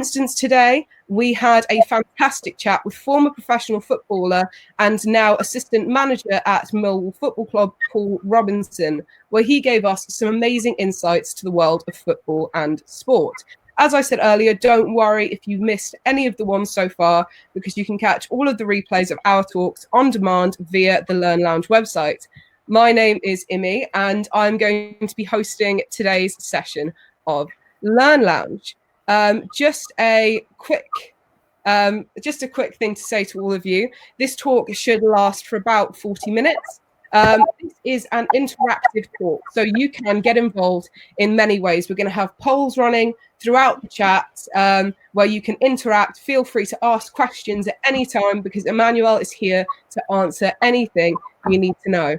instance, today we had a fantastic chat with former professional footballer and now assistant manager at Millwall Football Club, Paul Robinson, where he gave us some amazing insights to the world of football and sport. As I said earlier, don't worry if you've missed any of the ones so far, because you can catch all of the replays of our talks on demand via the Learn Lounge website. My name is Imi, and I'm going to be hosting today's session of Learn Lounge. Just a quick thing to say to all of you. This talk should last for about 40 minutes. This is an interactive talk, so you can get involved in many ways. We're going to have polls running throughout the chat where you can interact. Feel free to ask questions at any time, because Emmanuel is here to answer anything you need to know.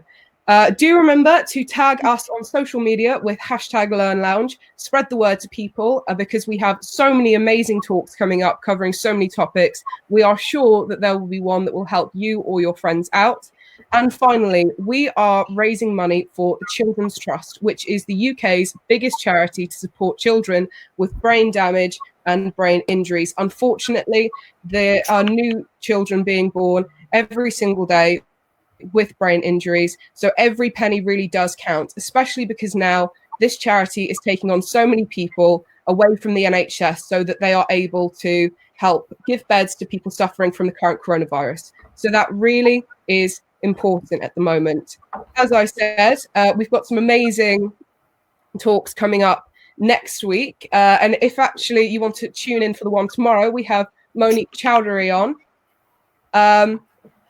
Do remember to tag us on social media with #LearnLounge. Spread the word to people because we have so many amazing talks coming up covering so many topics. We are sure that there will be one that will help you or your friends out. And finally, we are raising money for the Children's Trust, which is the UK's biggest charity to support children with brain damage and brain injuries. Unfortunately, there are new children being born every single day with brain injuries, so every penny really does count, especially because now this charity is taking on so many people away from the NHS so that they are able to help give beds to people suffering from the current coronavirus. So that really is important at the moment. As I said, we've got some amazing talks coming up next week, and if actually you want to tune in for the one tomorrow, we have Monique Chowdhury on.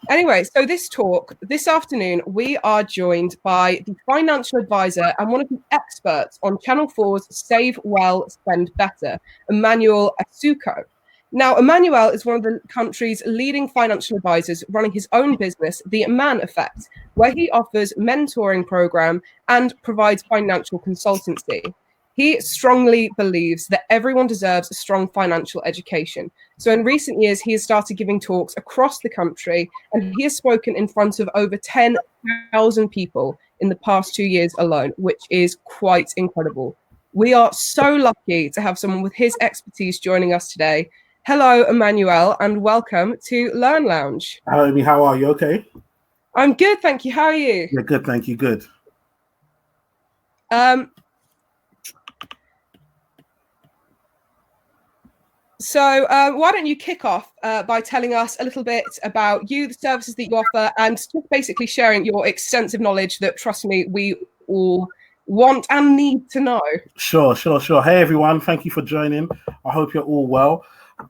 Anyway, so this talk, this afternoon, we are joined by the financial advisor and one of the experts on Channel 4's Save Well, Spend Better, Emmanuel Asuquo. Now, Emmanuel is one of the country's leading financial advisors running his own business, The Man Effect, where he offers mentoring program and provides financial consultancy. He strongly believes that everyone deserves a strong financial education. So in recent years, he has started giving talks across the country, and he has spoken in front of over 10,000 people in the past 2 years alone, which is quite incredible. We are so lucky to have someone with his expertise joining us today. Hello, Emmanuel, and welcome to Learn Lounge. Hello, Amy. How are you? Okay. I'm good, thank you. How are you? Yeah, good. Thank you. Good. So why don't you kick off by telling us a little bit about you, the services that you offer, and just basically sharing your extensive knowledge that, trust me, we all want and need to know. Sure. Hey, everyone. Thank you for joining. I hope you're all well.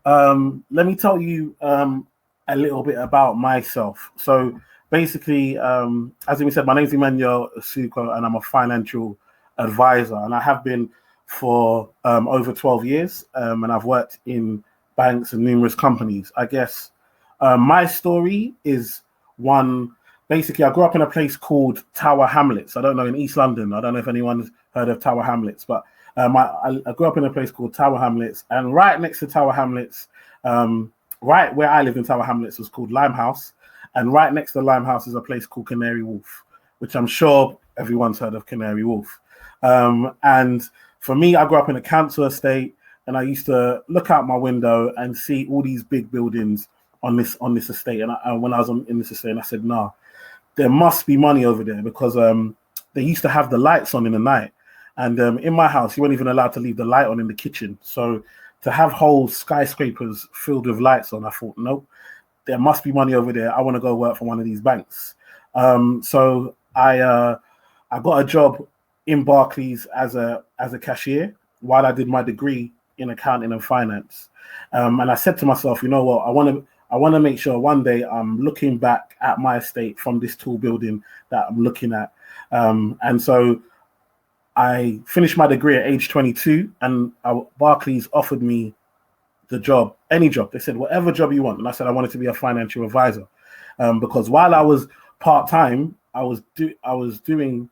Let me tell you a little bit about myself. So basically, as we said, my name is Emmanuel Asuquo, and I'm a financial advisor, and I have been for over 12 years, and I've worked in banks and numerous companies. I guess my story is one. Basically, I grew up in a place called Tower Hamlets. I don't know, in East London. I don't know if anyone's heard of Tower Hamlets, but I grew up in a place called Tower Hamlets, and right next to Tower Hamlets, right where I lived in Tower Hamlets, was called Limehouse, and right next to Limehouse is a place called Canary Wharf, which I'm sure everyone's heard of Canary Wharf. And for me, I grew up in a council estate, and I used to look out my window and see all these big buildings on this estate. And when I was in this estate, I said, "Nah, there must be money over there," because they used to have the lights on in the night. And in my house, you weren't even allowed to leave the light on in the kitchen. So to have whole skyscrapers filled with lights on, I thought, nope, there must be money over there. I want to go work for one of these banks. So I got a job in Barclays as a cashier while I did my degree in accounting and finance. And I said to myself, you know what, I want to make sure one day I'm looking back at my estate from this tall building that I'm looking at. And so I finished my degree at age 22, and Barclays offered me the job, any job. They said, whatever job you want. And I said I wanted to be a financial advisor, because while I was part-time, I was doing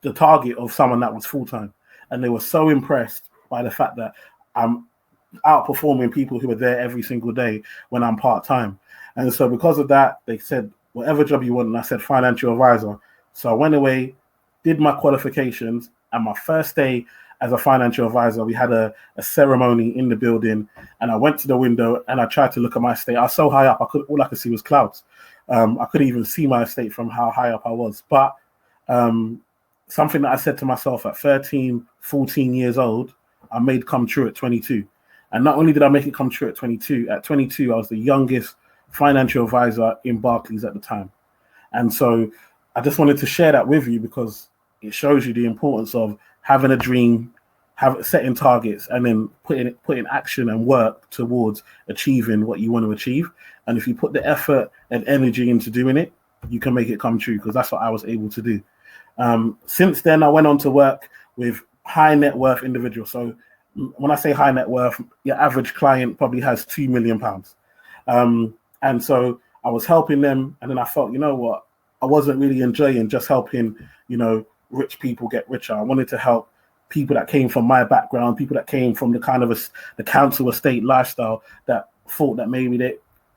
the target of someone that was full-time, and they were so impressed by the fact that I'm outperforming people who are there every single day when I'm part-time. And so because of that, they said, whatever job you want. And I said financial advisor. So I went away, did my qualifications, and my first day as a financial advisor, we had a ceremony in the building, and I went to the window and I tried to look at my estate. I was so high up, all I could see was clouds. I couldn't even see my estate from how high up I was. But something that I said to myself at 13, 14 years old, I made come true at 22. And not only did I make it come true at 22, I was the youngest financial advisor in Barclays at the time. And so I just wanted to share that with you because it shows you the importance of having a dream, setting targets, and then putting action and work towards achieving what you want to achieve. And if you put the effort and energy into doing it, you can make it come true, because that's what I was able to do. Since then, I went on to work with high net worth individuals. So when I say high net worth, your average client probably has £2 million. And so I was helping them, and then I felt, you know what, I wasn't really enjoying just helping, rich people get richer. I wanted to help people that came from my background, people that came from the kind of the council estate lifestyle, that thought that maybe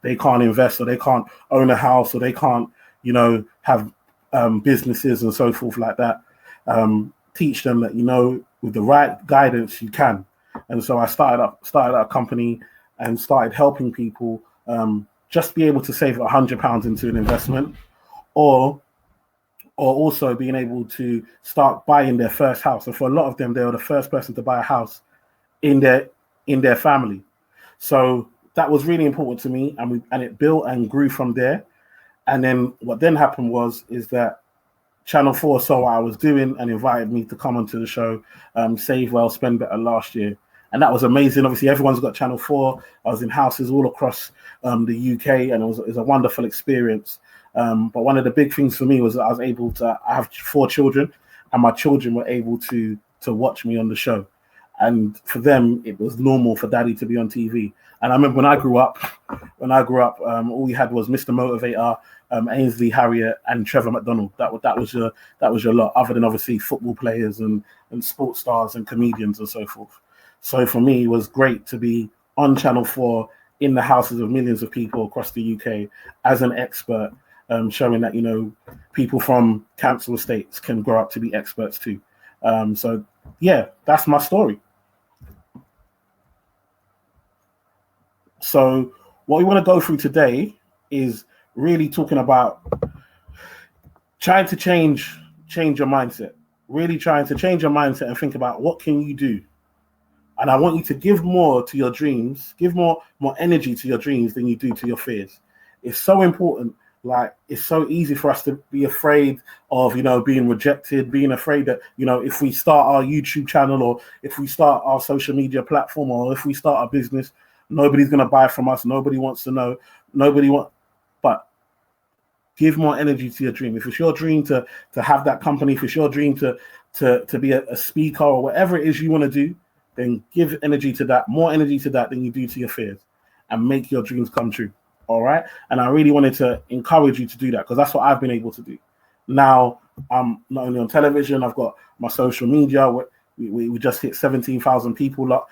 they can't invest, or they can't own a house, or they can't, have businesses and so forth like that. Teach them that, with the right guidance, you can. And so I started a company and started helping people just be able to save £100 into an investment, or also being able to start buying their first house. And for a lot of them, they were the first person to buy a house in their family. So that was really important to me, and it built and grew from there. And then what then happened is that Channel 4 saw what I was doing and invited me to come onto the show, Save Well, Spend Better, last year. And that was amazing. Obviously, everyone's got Channel 4. I was in houses all across the UK, and it was a wonderful experience. But one of the big things for me was that I have 4 children, and my children were able to watch me on the show. And for them, it was normal for daddy to be on TV. And I remember when I grew up, all we had was Mr. Motivator, Ainsley Harriott, and Trevor McDonald. That was your lot, other than obviously football players and sports stars and comedians and so forth. So for me, it was great to be on Channel 4 in the houses of millions of people across the UK as an expert, showing that, people from council estates can grow up to be experts too. So yeah, that's my story. So what we want to go through today is really talking about trying to change your mindset, really trying to change your mindset and think about what can you do. And I want you to give more to your dreams, give more energy to your dreams than you do to your fears. It's so important. Like, it's so easy for us to be afraid of, being rejected, being afraid that, if we start our YouTube channel, or if we start our social media platform, or if we start a business, nobody's going to buy from us. Nobody wants to know. But give more energy to your dream. If it's your dream to have that company, if it's your dream to be a speaker, or whatever it is you want to do, then give energy to that, more energy to that than you do to your fears, and make your dreams come true. All right. And I really wanted to encourage you to do that, because that's what I've been able to do. Now, I'm not only on television, I've got my social media. We just hit 17,000 people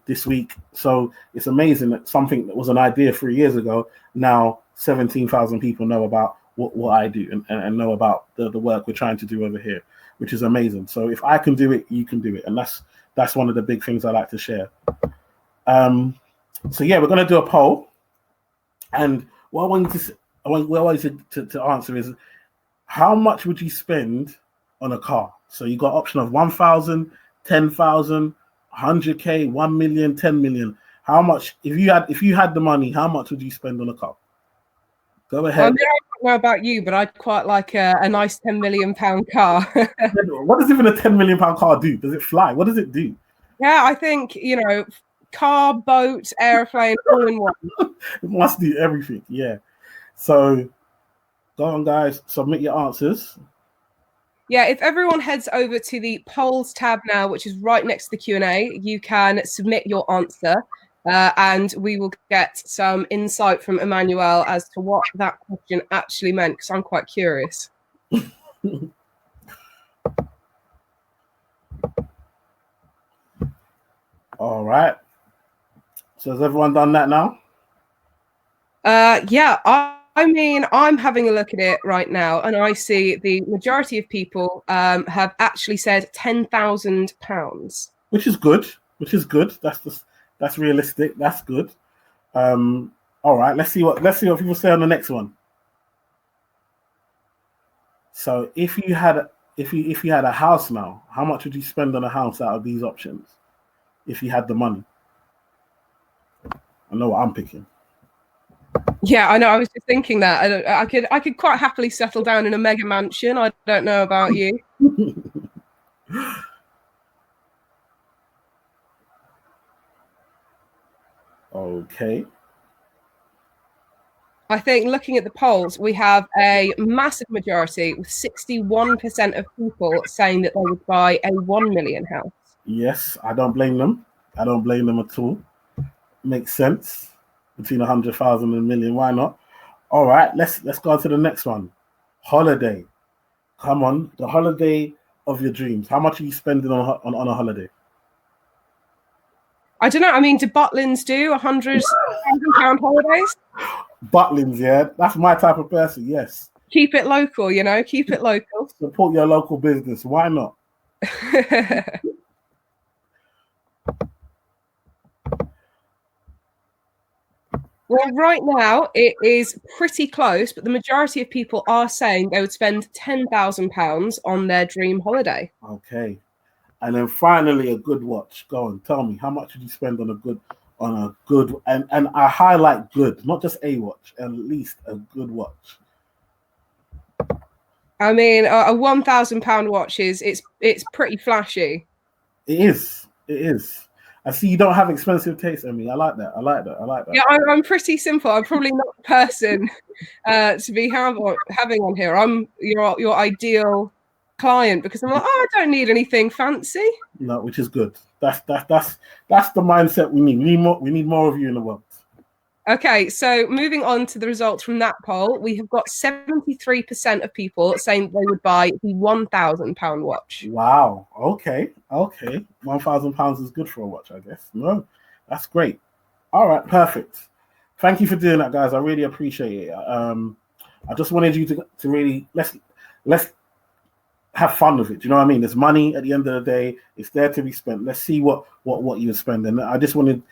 this week. So it's amazing that something that was an idea 3 years ago, now 17,000 people know about what I do and know about the work we're trying to do over here, which is amazing. So if I can do it, you can do it. And that's one of the big things I like to share. So yeah, we're going to do a poll. And what I want you to answer is, how much would you spend on a car? So you got option of 1,000, 10,000, 100K, 1 million, 10 million. How much, if you had the money, how much would you spend on a car? Go ahead. I don't know about you, but I'd quite like a nice £10 million car. What does even a £10 million car do? Does it fly? What does it do? Yeah, I think, car, boat, airplane, all in one. It must do everything, yeah. So go on, guys, submit your answers. Yeah, if everyone heads over to the polls tab now, which is right next to the Q&A, you can submit your answer, and we will get some insight from Emmanuel as to what that question actually meant, because I'm quite curious. All right. So has everyone done that now? Yeah, I mean, I'm having a look at it right now, and I see the majority of people have actually said £10,000. Which is good. Which is good. That's realistic. That's good. All right. Let's see what people say on the next one. So if you had a house now, how much would you spend on a house out of these options? If you had the money, I know what I'm picking. Yeah, I know. I was just thinking that I could quite happily settle down in a mega mansion. I don't know about you. Okay. I think looking at the polls, we have a massive majority with 61% of people saying that they would buy a 1 million house. Yes, I don't blame them. I don't blame them at all. Makes sense. Between 100,000 and a million, why not? All right, let's go on to the next one. Holiday. Come on, the holiday of your dreams. How much are you spending on a holiday? I don't know. I mean, do Butlins do £100,000 holidays? Butlins, yeah, that's my type of person. Yes, Keep it local, keep it local. Support your local business. Why not? Well, right now it is pretty close, but the majority of people are saying they would spend £10,000 on their dream holiday. Okay, and then finally a good watch. Go on, tell me, how much did you spend on a good and I highlight good, not just a watch, at least a good watch. I mean, a £1,000 watch it's pretty flashy. It is. I see you don't have expensive taste, Emmy. I like that. Yeah, I'm pretty simple. I'm probably not the person to be having on here. I'm your ideal client because I'm like, I don't need anything fancy. No, which is good. That's the mindset we need. We need more of you in the world. Okay, so moving on to the results from that poll, we have got 73% of people saying they would buy the £1,000 watch. Wow. Okay. £1,000 is good for a watch, I guess. No, that's great. All right, perfect. Thank you for doing that, guys. I really appreciate it. I just wanted you to really let's have fun with it. Do you know what I mean? There's money at the end of the day. It's there to be spent. Let's see what you spend. And I just wanted.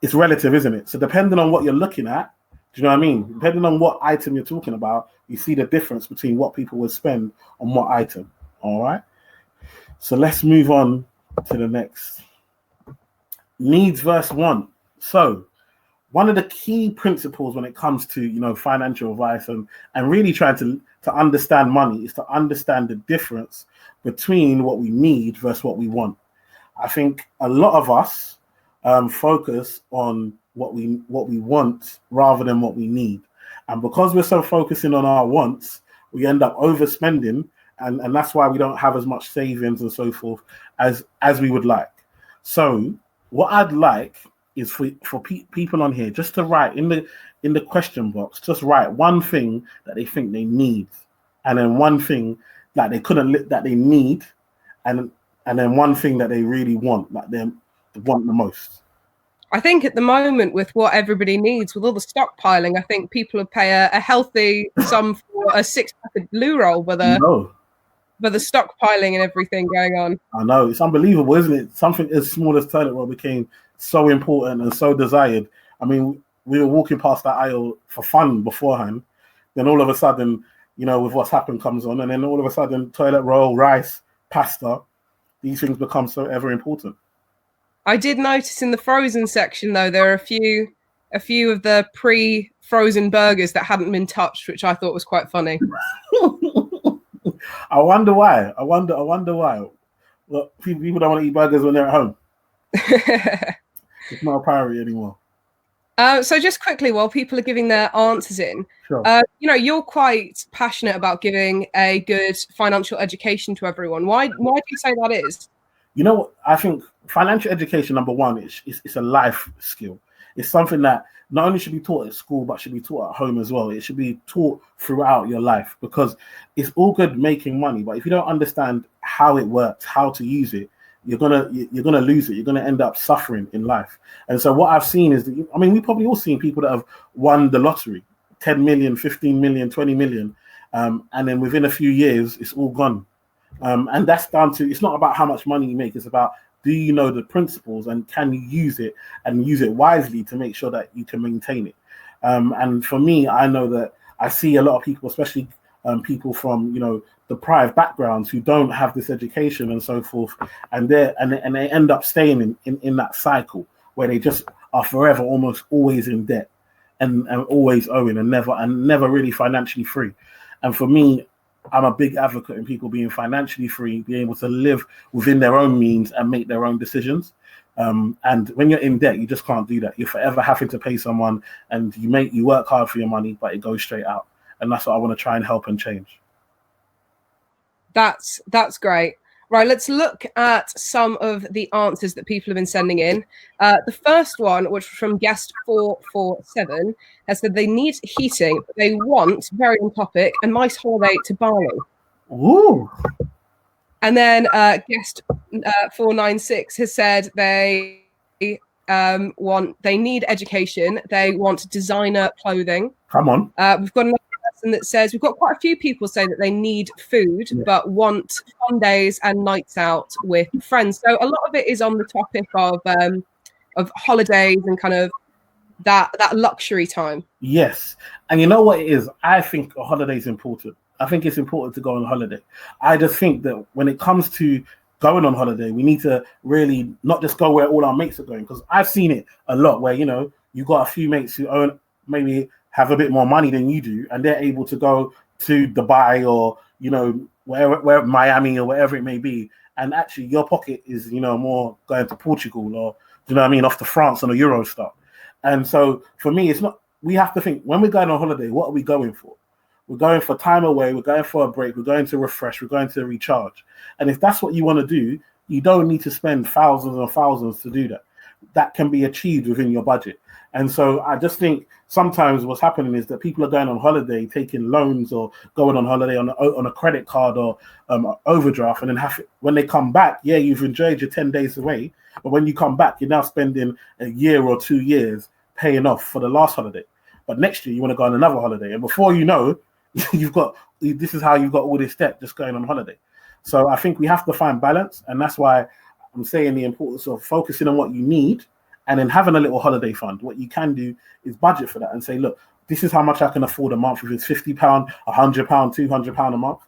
It's relative, isn't it? So depending on what you're looking at, do you know what I mean? Depending on what item you're talking about, you see the difference between what people would spend on what item. All right. So let's move on to the next. Needs versus want. So one of the key principles when it comes to financial advice and really trying to understand money is to understand the difference between what we need versus what we want. I think a lot of us focus on what we want rather than what we need, and because we're so focusing on our wants, we end up overspending, and that's why we don't have as much savings and so forth as we would like. So what I'd like is for people on here just to write in the question box, just write one thing that they think they need, and then one thing that they that they need, and then one thing that they really want, like they want the most. I think at the moment, with what everybody needs, with all the stockpiling, I think people would pay a healthy sum for a 6-pack of Blue Roll with the stockpiling and everything going on. I know, it's unbelievable, isn't it? Something as small as toilet roll became so important and so desired. I mean, we were walking past that aisle for fun beforehand. Then all of a sudden, with what's happened comes on, and then all of a sudden, toilet roll, rice, pasta, these things become so ever important. I did notice in the frozen section, though, there are a few of the pre-frozen burgers that hadn't been touched, which I thought was quite funny. I wonder why. I wonder why. Well, people don't want to eat burgers when they're at home. It's not a priority anymore. So just quickly, while people are giving their answers in, sure. You're quite passionate about giving a good financial education to everyone. Why do you say that is? I think financial education, number one, it's a life skill. It's something that not only should be taught at school, but should be taught at home as well. It should be taught throughout your life, because it's all good making money, but if you don't understand how it works, how to use it, you're gonna lose it. You're gonna end up suffering in life. And so what I've seen is that, we've probably all seen people that have won the lottery 10 million, 15 million, 20 million. And then within a few years, it's all gone. And that's down to, it's not about how much money you make. It's about, do you know the principles and can you use it and use it wisely to make sure that you can maintain it? And for me, I know that I see a lot of people, especially people from, deprived backgrounds who don't have this education and so forth. And they end up staying in that cycle where they just are forever, almost always in debt and always owing and never really financially free. And for me, I'm a big advocate in people being financially free, being able to live within their own means and make their own decisions. And when you're in debt, you just can't do that. You're forever having to pay someone, and you work hard for your money, but it goes straight out. And that's what I want to try and help and change. That's great. Right, let's look at some of the answers that people have been sending in. The first one, which was from guest 447, has said they need heating, but they want, very on topic, a nice holiday to Bali. Ooh. And then guest 496 has said they need education, they want designer clothing. Come on. We've got another person that says we've got quite a few people say that they need food, but want fun days and nights out with friends. So a lot of it is on the topic of holidays and kind of that luxury time. Yes. And you know what it is? I think a holiday is important. I think it's important to go on holiday. I just think that when it comes to going on holiday, we need to really not just go where all our mates are going, because I've seen it a lot where, you got a few mates who maybe have a bit more money than you do, and they're able to go to Dubai or, where Miami or wherever it may be. And actually your pocket is, more going to Portugal or, off to France on a Eurostar. And so for me, we have to think when we're going on holiday, what are we going for? We're going for time away. We're going for a break. We're going to refresh. We're going to recharge. And if that's what you want to do, you don't need to spend thousands and thousands to do that. That can be achieved within your budget. And so I just think sometimes what's happening is that people are going on holiday, taking loans or going on holiday on a credit card or overdraft. And then when they come back, you've enjoyed your 10 days away. But when you come back, you're now spending a year or 2 years paying off for the last holiday. But next year, you want to go on another holiday. And before you know, this is how you've got all this debt just going on holiday. So I think we have to find balance. And that's why I'm saying the importance of focusing on what you need and then having a little holiday fund. What you can do is budget for that and say, look, this is how much I can afford a month. If it's £50, £100, £200 a month,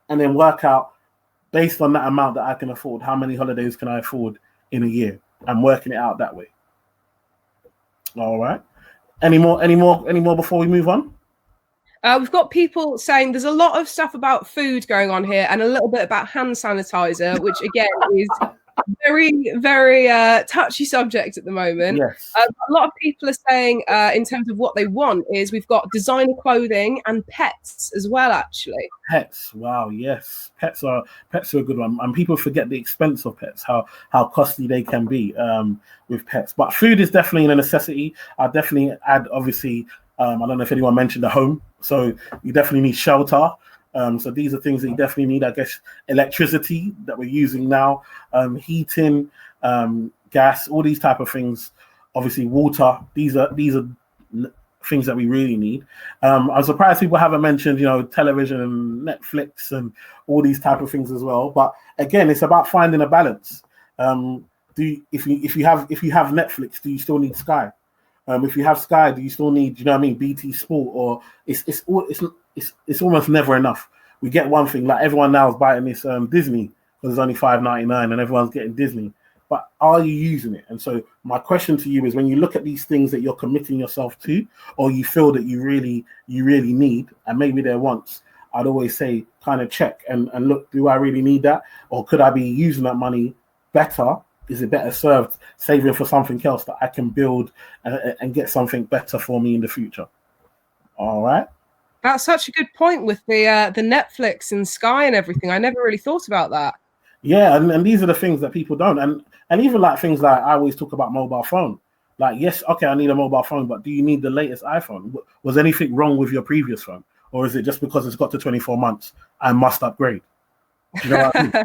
and then work out based on that amount that I can afford, how many holidays can I afford in a year, and working it out that way. All right. Any more before we move on? We've got people saying there's a lot of stuff about food going on here and a little bit about hand sanitizer, which again is very, very touchy subject at the moment. Yes. A lot of people are saying in terms of what they want is we've got designer clothing and pets as well, actually. Pets. Wow. Yes. Pets are a good one. And people forget the expense of pets, how costly they can be with pets. But food is definitely a necessity. I'll definitely add, obviously, I don't know if anyone mentioned the home. So you definitely need shelter. So these are things that you definitely need. I guess electricity that we're using now, heating, gas, all these type of things. Obviously, water. These are things that we really need. I'm surprised people haven't mentioned, television and Netflix and all these type of things as well. But again, it's about finding a balance. If you have Netflix, do you still need Sky? If you have Sky, do you still need, BT Sport? Or it's almost never enough. We get one thing, like everyone now is biting this Disney because it's only $5.99 and everyone's getting Disney. But are you using it? And so my question to you is, when you look at these things that you're committing yourself to, or you feel that you really need, and maybe they're wants, I'd always say kind of check and look, do I really need that? Or could I be using that money better? Is it better served saving for something else that I can build and get something better for me in the future? All right. That's such a good point with the Netflix and Sky and everything. I never really thought about that. Yeah, and these are the things that people don't. And even like things like I always talk about mobile phone. Like, yes, okay, I need a mobile phone, but do you need the latest iPhone? Was anything wrong with your previous phone? Or is it just because it's got to 24 months, I must upgrade? Do you know what I mean?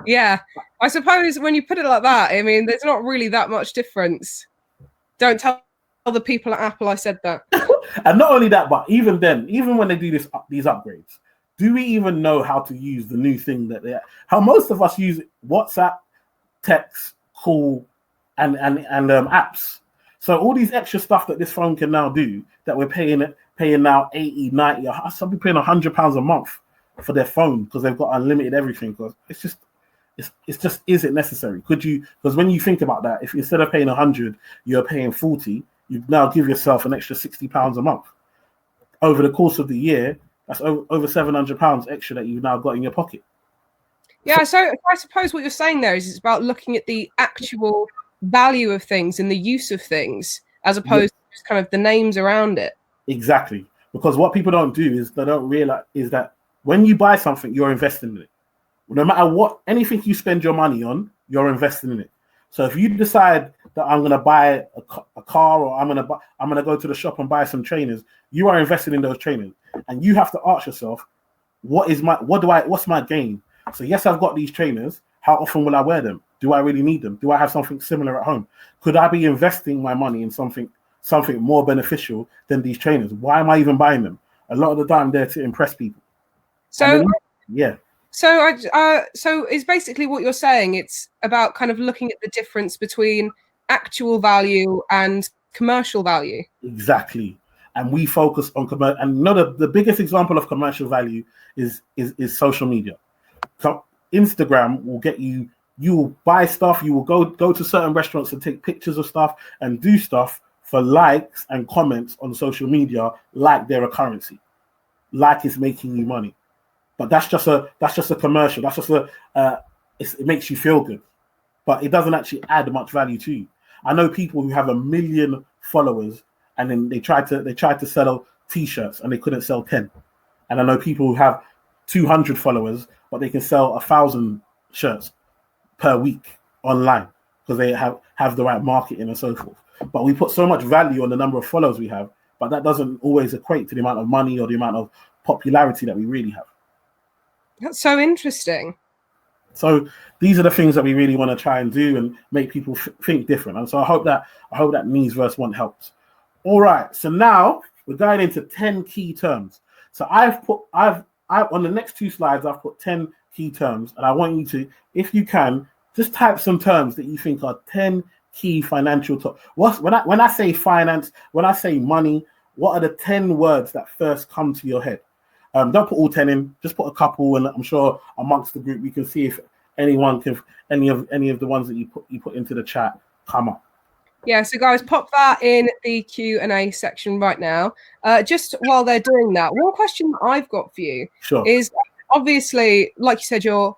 Yeah, I suppose when you put it like that, I mean, there's not really that much difference. Don't tell the people at Apple I said that. And not only that, but even then, even when they do these upgrades, do we even know how to use the new thing that how most of us use WhatsApp, text, call, and apps. So all these extra stuff that this phone can now do that we're paying now 80, 90, some people paying £100 a month for their phone because they've got unlimited everything. Because it's just is it necessary? Could you? Because when you think about that, if instead of paying 100, you're paying 40, you now give yourself an extra £60 a month. Over the course of the year, that's over £700 extra that you've now got in your pocket. Yeah, so I suppose what you're saying there is it's about looking at the actual value of things and the use of things as opposed to just kind of the names around it. Exactly. Because what people don't do is they don't realize is that when you buy something, you're investing in it. No matter what, anything you spend your money on, you're investing in it. So if you decide that I'm going to buy a car or I'm going to go to the shop and buy some trainers, you are investing in those trainers, and you have to ask yourself, what's my gain? So yes, I've got these trainers. How often will I wear them? Do I really need them? Do I have something similar at home? Could I be investing my money in something more beneficial than these trainers? Why am I even buying them? A lot of the time, they're to impress people. So yeah. So so is basically what you're saying. It's about kind of looking at the difference between actual value and commercial value. Exactly. And we focus on commercial. And the biggest example of commercial value is social media. So Instagram will get you. You will buy stuff. You will go to certain restaurants and take pictures of stuff and do stuff for likes and comments on social media, like they're a currency, like it's making you money. But that's just a commercial. That's just it makes you feel good, but it doesn't actually add much value to you. I know people who have 1 million followers, and then they tried to sell T-shirts and they couldn't sell 10. And I know people who have 200 followers, but they can sell 1,000 shirts per week online because they have the right marketing and so forth. But we put so much value on the number of followers we have, but that doesn't always equate to the amount of money or the amount of popularity that we really have. That's so interesting. So these are the things that we really want to try and do and make people think different. And so I hope that needs verse 1 helps. All right. So now we're going into 10 key terms. So I've on the next 2 slides, I've put 10 key terms, and I want you to, if you can, just type some terms that you think are 10 key financial terms. When I say finance, when I say money, what are the 10 words that first come to your head? Don't put all 10 in, just put a couple, and I'm sure amongst the group we can see if any of the ones that you put into the chat come up. Yeah, so guys, pop that in the Q&A section right now. Just while they're doing that, one question that I've got for you is, obviously, like you said, you're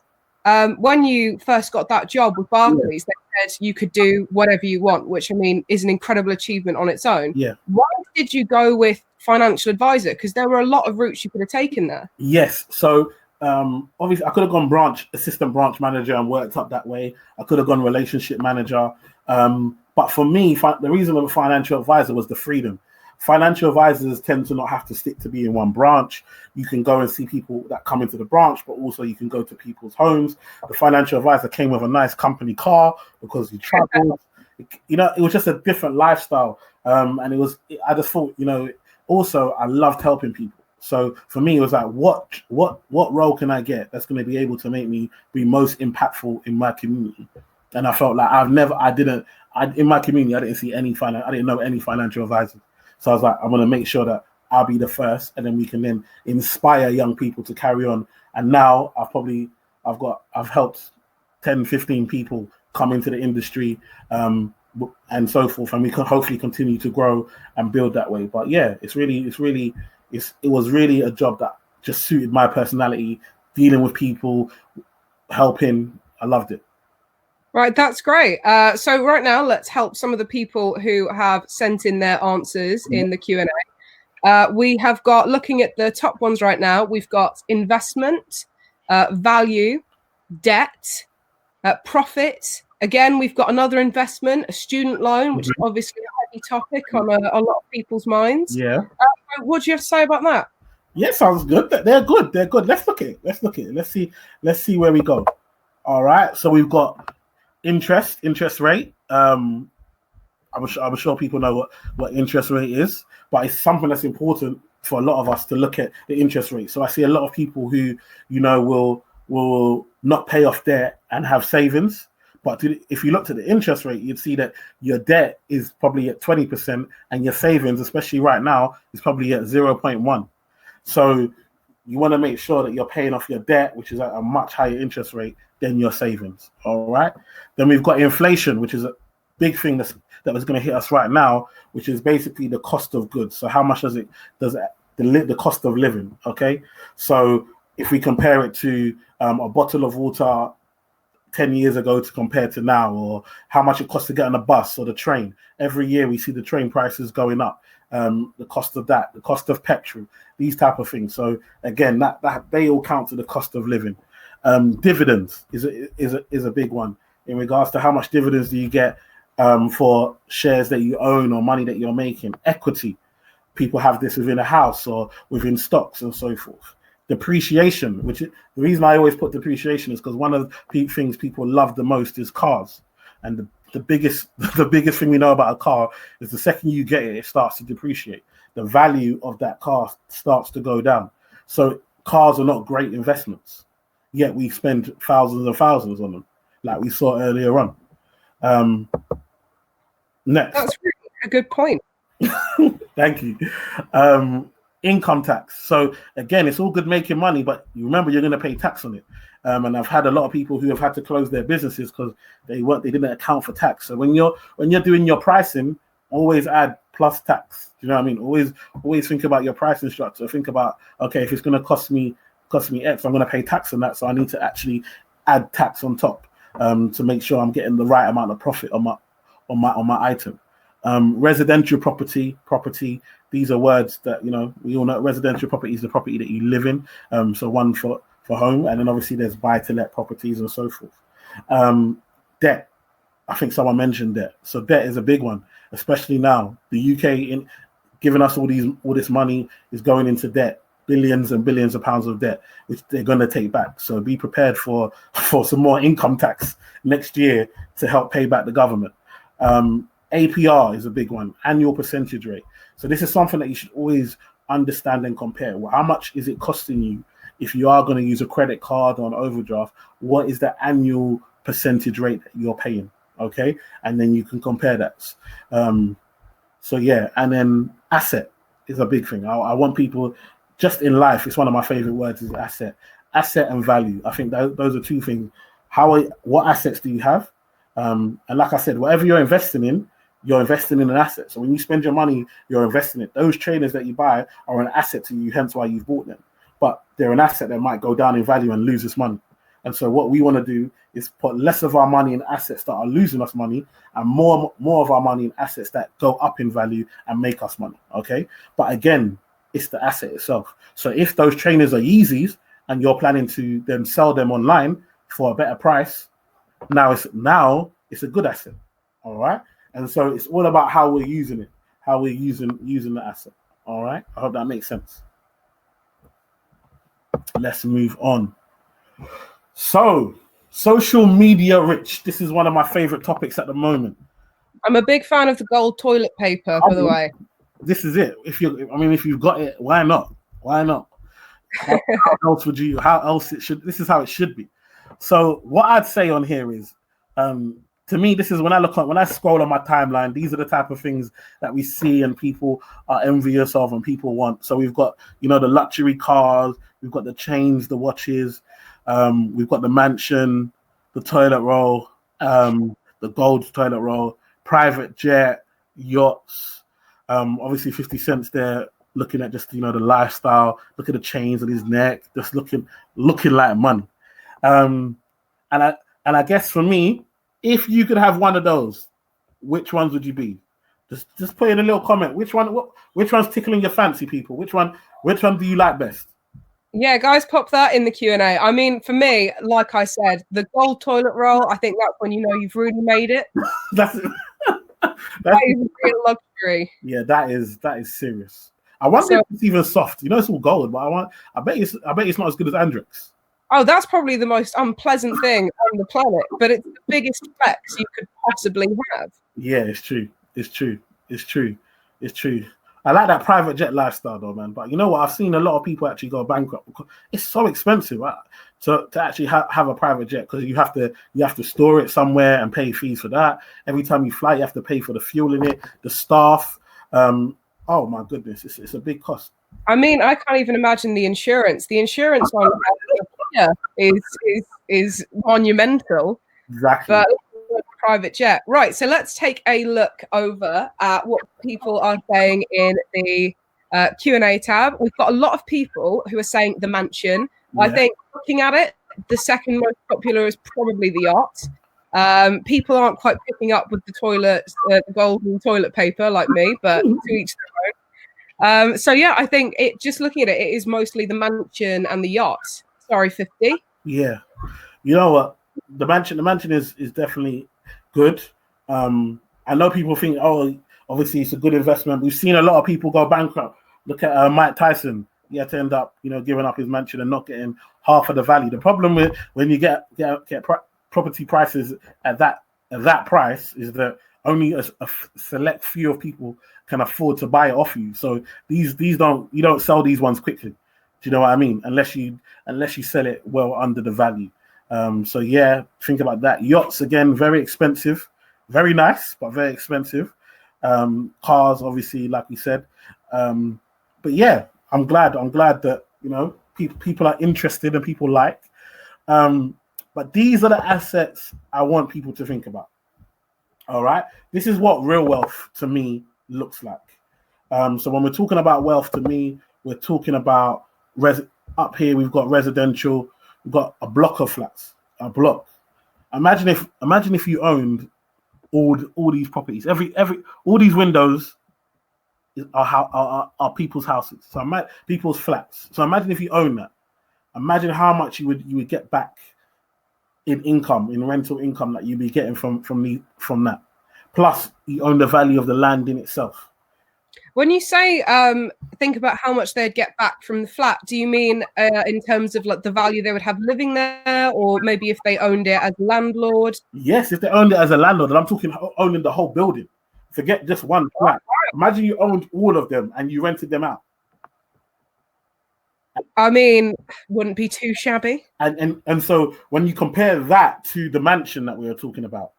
when you first got that job with Barclays, they said you could do whatever you want, which I mean is an incredible achievement on its own. Yeah. Why did you go with financial advisor? Because there were a lot of routes you could have taken there. Yes. So obviously I could have gone assistant branch manager and worked up that way. I could have gone relationship manager. But for me, the reason of a financial advisor was the freedom. Financial advisors tend to not have to stick to be in one branch. You can go and see people that come into the branch, but also you can go to people's homes. The financial advisor came with a nice company car because he traveled. It was just a different lifestyle. And I just thought, also I loved helping people. So for me, it was like, what role can I get that's going to be able to make me be most impactful in my community? And I felt like in my community, I didn't see I didn't know any financial advisors. So I was like, I'm going to make sure that I'll be the first, and then we can then inspire young people to carry on. And now I've helped 10, 15 people come into the industry, and so forth. And we can hopefully continue to grow and build that way. But yeah, it was really a job that just suited my personality, dealing with people, helping. I loved it. Right, that's great. So right now, let's help some of the people who have sent in their answers in the Q&A. We have got, looking at the top ones right now, we've got investment, value, debt, profit. Again, we've got another investment, a student loan, which is obviously a heavy topic on a lot of people's minds. Yeah. What do you have to say about that? Yeah, sounds good. They're good. Let's look at it. Let's see where we go. All right. So we've got interest rate. I I'm sure people know what interest rate is, but it's something that's important for a lot of us to look at the interest rate. So I see a lot of people who, will not pay off debt and have savings. But if you looked at the interest rate, you'd see that your debt is probably at 20% and your savings, especially right now, is probably at 0.1. So you want to make sure that you're paying off your debt, which is at a much higher interest rate than your savings. All right. Then we've got inflation, which is a big thing that was going to hit us right now, which is basically the cost of goods. So how much does the cost of living? Okay. So if we compare it to a bottle of water 10 years ago to compare to now, or how much it costs to get on a bus or the train, every year we see the train prices going up. The cost of that, the cost of petrol, these type of things. So again, that they all count to the cost of living. Dividends is a big one in regards to how much dividends do you get for shares that you own or money that you're making. Equity, people have this within a house or within stocks and so forth. Depreciation, the reason I always put depreciation is because one of the things people love the most is cars, and the biggest thing we know about a car is the second you get it, it starts to depreciate. The value of that car starts to go down. So cars are not great investments, yet we spend thousands and thousands on them, like we saw earlier on. Next, that's really a good point. Thank you. Income tax. So again, it's all good making money, but you remember you're going to pay tax on it. And I've had a lot of people who have had to close their businesses because they didn't account for tax. So when you're doing your pricing, always add plus tax. Do you know what I mean? Always think about your pricing structure. Think about, okay, if it's going to cost me X, I'm going to pay tax on that. So I need to actually add tax on top to make sure I'm getting the right amount of profit on my item. Residential property. These are words that, we all know. Residential property is the property that you live in. So one for home, and then obviously there's buy-to-let properties and so forth. Debt. I think someone mentioned debt. So debt is a big one, especially now. The UK giving us all this money is going into debt, billions and billions of pounds of debt, which they're going to take back. So be prepared for some more income tax next year to help pay back the government. APR is a big one, annual percentage rate. So this is something that you should always understand and compare. Well, how much is it costing you if you are going to use a credit card or an overdraft? What is the annual percentage rate that you're paying? Okay, and then you can compare that. So yeah, and then asset is a big thing. I want people, just in life, it's one of my favorite words, is asset and value. I think those are two things. What assets do you have? And like I said, whatever you're investing in an asset. So when you spend your money, you're investing it. Those trainers that you buy are an asset to you, hence why you've bought them. But they're an asset that might go down in value and lose its money. And so what we want to do is put less of our money in assets that are losing us money, and more of our money in assets that go up in value and make us money. Okay. But again, it's the asset itself. So if those trainers are Yeezys and you're planning to then sell them online for a better price, now it's a good asset. All right. And so it's all about how we're using it, how we're using the asset. All right. I hope that makes sense. Let's move on. So, social media rich. This is one of my favorite topics at the moment. I'm a big fan of the gold toilet paper, by the way. This is it. If you've got it, why not? How else it should? This is how it should be. So what I'd say on here is, to me, this is when I scroll on my timeline, these are the type of things that we see and people are envious of and people want. So we've got, the luxury cars, we've got the chains, the watches, we've got the mansion, the toilet roll, the gold toilet roll, private jet, yachts. Obviously 50 Cent's there looking at just, the lifestyle, look at the chains on his neck, just looking like money. And I guess for me, if you could have one of those, which ones would you be? Just put in a little comment. Which one's tickling your fancy, people? Which one do you like best? Yeah, guys, pop that in the Q&A. I mean, for me, like I said, the gold toilet roll, I think that's when you've really made it. That is real luxury. Yeah, that is serious. I wonder if it's even soft. It's all gold, but I bet it's not as good as Andrex. Oh, that's probably the most unpleasant thing on the planet, but it's the biggest flex you could possibly have. Yeah, it's true. It's true. It's true. It's true. I like that private jet lifestyle though, man. But you know what? I've seen a lot of people actually go bankrupt because it's so expensive to actually have a private jet, because you have to store it somewhere and pay fees for that. Every time you fly, you have to pay for the fuel in it, the staff. Oh my goodness, it's a big cost. I mean, I can't even imagine the insurance. The insurance on is monumental. Exactly. But private jet. Right. So let's take a look over at what people are saying in the Q&A tab. We've got a lot of people who are saying the mansion. Yeah. I think looking at it, the second most popular is probably the yacht. People aren't quite picking up with the toilet, the golden toilet paper like me, but to each their own. So yeah, I think just looking at it, it is mostly the mansion and the yacht. Sorry, 50. Yeah. You know what? The mansion is definitely good. I know people think, oh, obviously it's a good investment. We've seen a lot of people go bankrupt. Look at Mike Tyson. He had to end up, giving up his mansion and not getting half of the value. The problem with when you get property prices at that price is that only a select few of people can afford to buy it off you. So you don't sell these ones quickly. Do you know what I mean? Unless you sell it well under the value. So yeah, think about that. Yachts, again, very expensive, very nice, but very expensive. Cars, obviously, like we said. But yeah, I'm glad that, people are interested and people like. But these are the assets I want people to think about. All right. This is what real wealth to me looks like. So when we're talking about wealth, to me, we're talking about up here, we've got residential. We've got a block of flats, a block. Imagine if you owned all these properties. All these windows are people's houses. So people's flats. So imagine if you own that. Imagine how much you would get back in income, in rental income that you'd be getting from that. Plus, you own the value of the land in itself. When you say think about how much they'd get back from the flat, do you mean in terms of like the value they would have living there, or maybe if they owned it as a landlord? Yes, if they owned it as a landlord, and I'm talking owning the whole building. Forget just one flat. Imagine you owned all of them and you rented them out. I mean, wouldn't be too shabby. And so when you compare that to the mansion that we were talking about,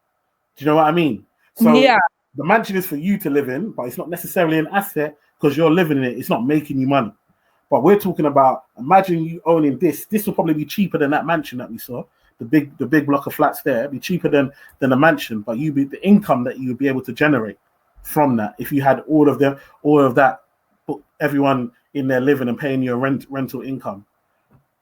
do you know what I mean? So yeah. The mansion is for you to live in, but it's not necessarily an asset because you're living in it. It's not making you money. But we're talking about, imagine you owning this. This will probably be cheaper than that mansion that we saw. The big block of flats there. It'd be cheaper than the mansion, but the income that you would be able to generate from that if you had all of that, everyone in there living and paying your rental income.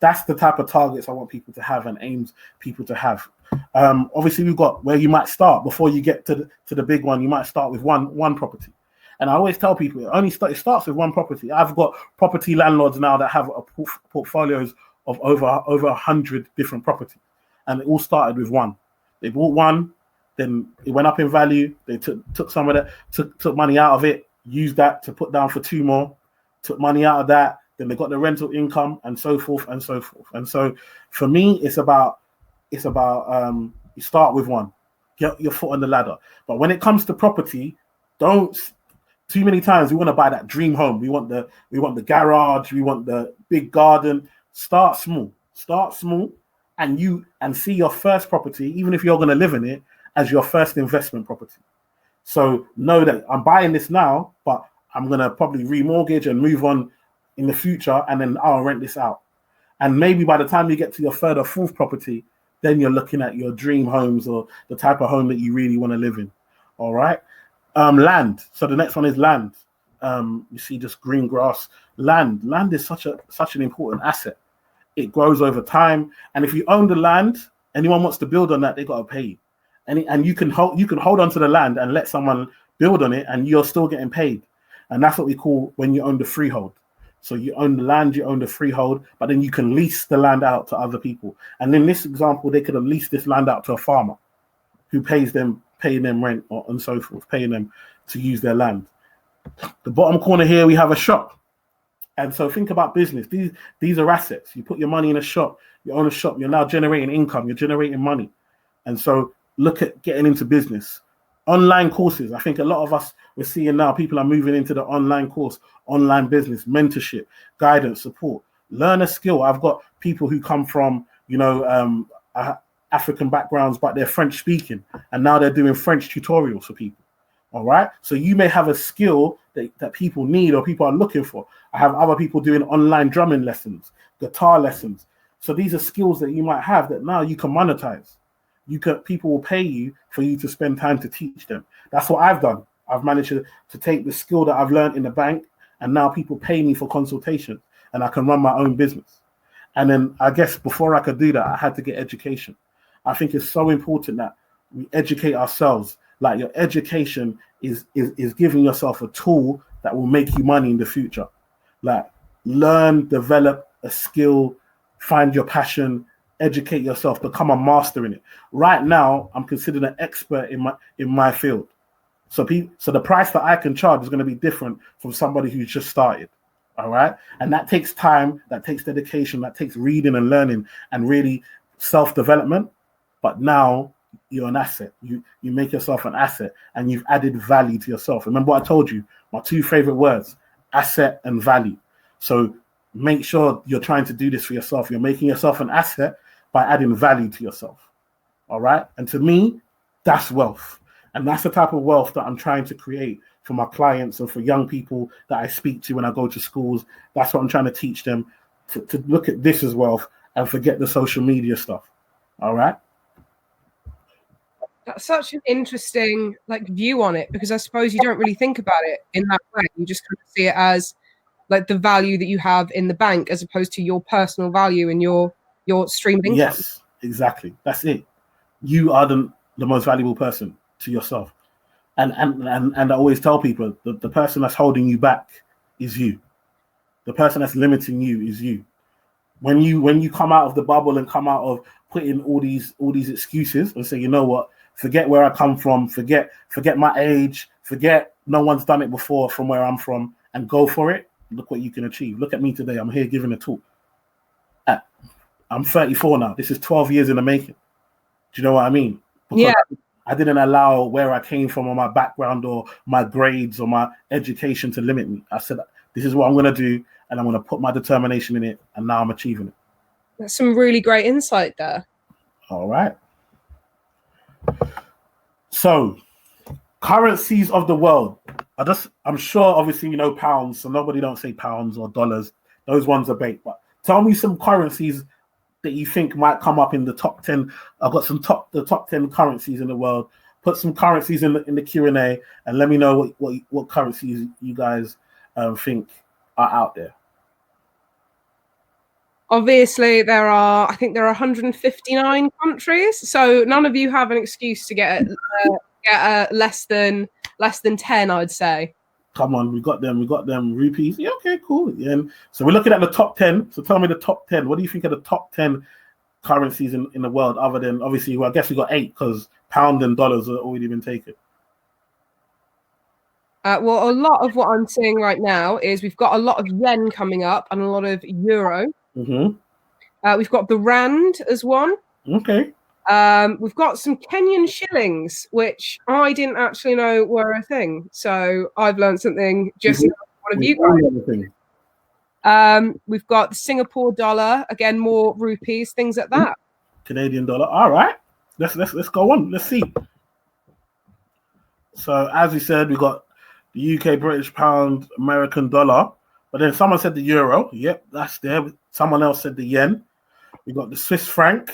That's the type of targets I want people to have and aims people to have. Obviously, we've got where you might start before you get to the big one. You might start with one property, and I always tell people it starts with one property. I've got property landlords now that have portfolios of over 100 different properties, and it all started with one. They bought one, then it went up in value. They took some of that, took money out of it, used that to put down for two more, took money out of that. Then they got the rental income and so forth and so forth. And so for me, it's about you start with one, get your foot on the ladder. But when it comes to property, don't too many times we want to buy that dream home. We want the garage, we want the big garden. Start small and see your first property, even if you're going to live in it, as your first investment property. So know that I'm buying this now, but I'm going to probably remortgage and move on in the future, and then I'll rent this out. And maybe by the time you get to your third or fourth property, then you're looking at your dream homes or the type of home that you really want to live in. All right. Land. So the next one is land. You see just green grass. Land is such an important asset. It grows over time. And if you own the land, anyone wants to build on that, they got to pay you. And you can hold on to the land and let someone build on it, and you're still getting paid. And that's what we call when you own the freehold. So you own the land, you own the freehold, but then you can lease the land out to other people. And in this example, they could have leased this land out to a farmer who paying them rent and so forth, paying them to use their land. The bottom corner here, we have a shop. And so think about business. These are assets. You put your money in a shop, you own a shop, you're now generating income, you're generating money. And so look at getting into business. Online courses. I think a lot of us, we're seeing now, people are moving into the online course, online business, mentorship, guidance, support. Learn a skill. I've got people who come from, African backgrounds, but they're French speaking, and now they're doing French tutorials for people. All right. So you may have a skill that people need or people are looking for. I have other people doing online drumming lessons, guitar lessons. So these are skills that you might have that now you can monetize. People will pay you for you to spend time to teach them. That's what I've done. I've managed to take the skill that I've learned in the bank, and now people pay me for consultation, and I can run my own business. And then I guess before I could do that, I had to get education. I think it's so important that we educate ourselves. Like, your education is giving yourself a tool that will make you money in the future. Like, learn, develop a skill, find your passion, educate yourself, become a master in it. Right now, I'm considered an expert in my field. So the price that I can charge is going to be different from somebody who's just started. All right. And that takes time, that takes dedication, that takes reading and learning and really self-development. But now you're an asset. You make yourself an asset, and you've added value to yourself. Remember what I told you, my two favorite words, asset and value. So make sure you're trying to do this for yourself. You're making yourself an asset by adding value to yourself. All right. And to me, that's wealth. And that's the type of wealth that I'm trying to create for my clients and for young people that I speak to when I go to schools. That's what I'm trying to teach them, to look at this as wealth and forget the social media stuff. All right. That's such an interesting view on it, because I suppose you don't really think about it in that way. You just kind of see it as like the value that you have in the bank as opposed to your personal value and your stream of income. Yes, exactly. That's it. You are the most valuable person to yourself. And I always tell people, the person that's holding you back is you. The person that's limiting you is you. When you come out of the bubble and come out of putting all these excuses and say, you know what, forget where I come from, forget my age, forget no one's done it before from where I'm from, and go for it. Look what you can achieve. Look at me today. I'm here giving a talk. I'm 34 now. This is 12 years in the making. Do you know what I mean? Because yeah. I didn't allow where I came from or my background or my grades or my education to limit me. I said, this is what I'm going to do, and I'm going to put my determination in it, and now I'm achieving it. That's some really great insight there. All right. So, currencies of the world. I'm sure, obviously, you know pounds, so nobody don't say pounds or dollars. Those ones are bait. But tell me some currencies that you think might come up in the top 10. I've got the top 10 currencies in the world. Put some currencies in the Q&A, and let me know what currencies you guys think are out there. Obviously, I think there are 159 countries, so none of you have an excuse to get less than 10, I'd say. Come on, we got them rupees. Yeah, okay, cool. Yeah, so we're looking at the top 10. So tell me the top 10. What do you think of the top 10 currencies in the world, other than, obviously, well, I guess we got 8 because pound and dollars have already been taken. Well, a lot of what I'm seeing right now is we've got a lot of yen coming up and a lot of euro. Mm-hmm. We've got the rand as one. Okay. We've got some Kenyan shillings, which I didn't actually know were a thing. So I've learned something just now from one of you guys. We've got the Singapore dollar, again, more rupees, things like that. Canadian dollar. All right. Let's go on. Let's see. So as we said, we got the UK, British pound, American dollar. But then someone said the euro. Yep, that's there. Someone else said the yen. We got the Swiss franc,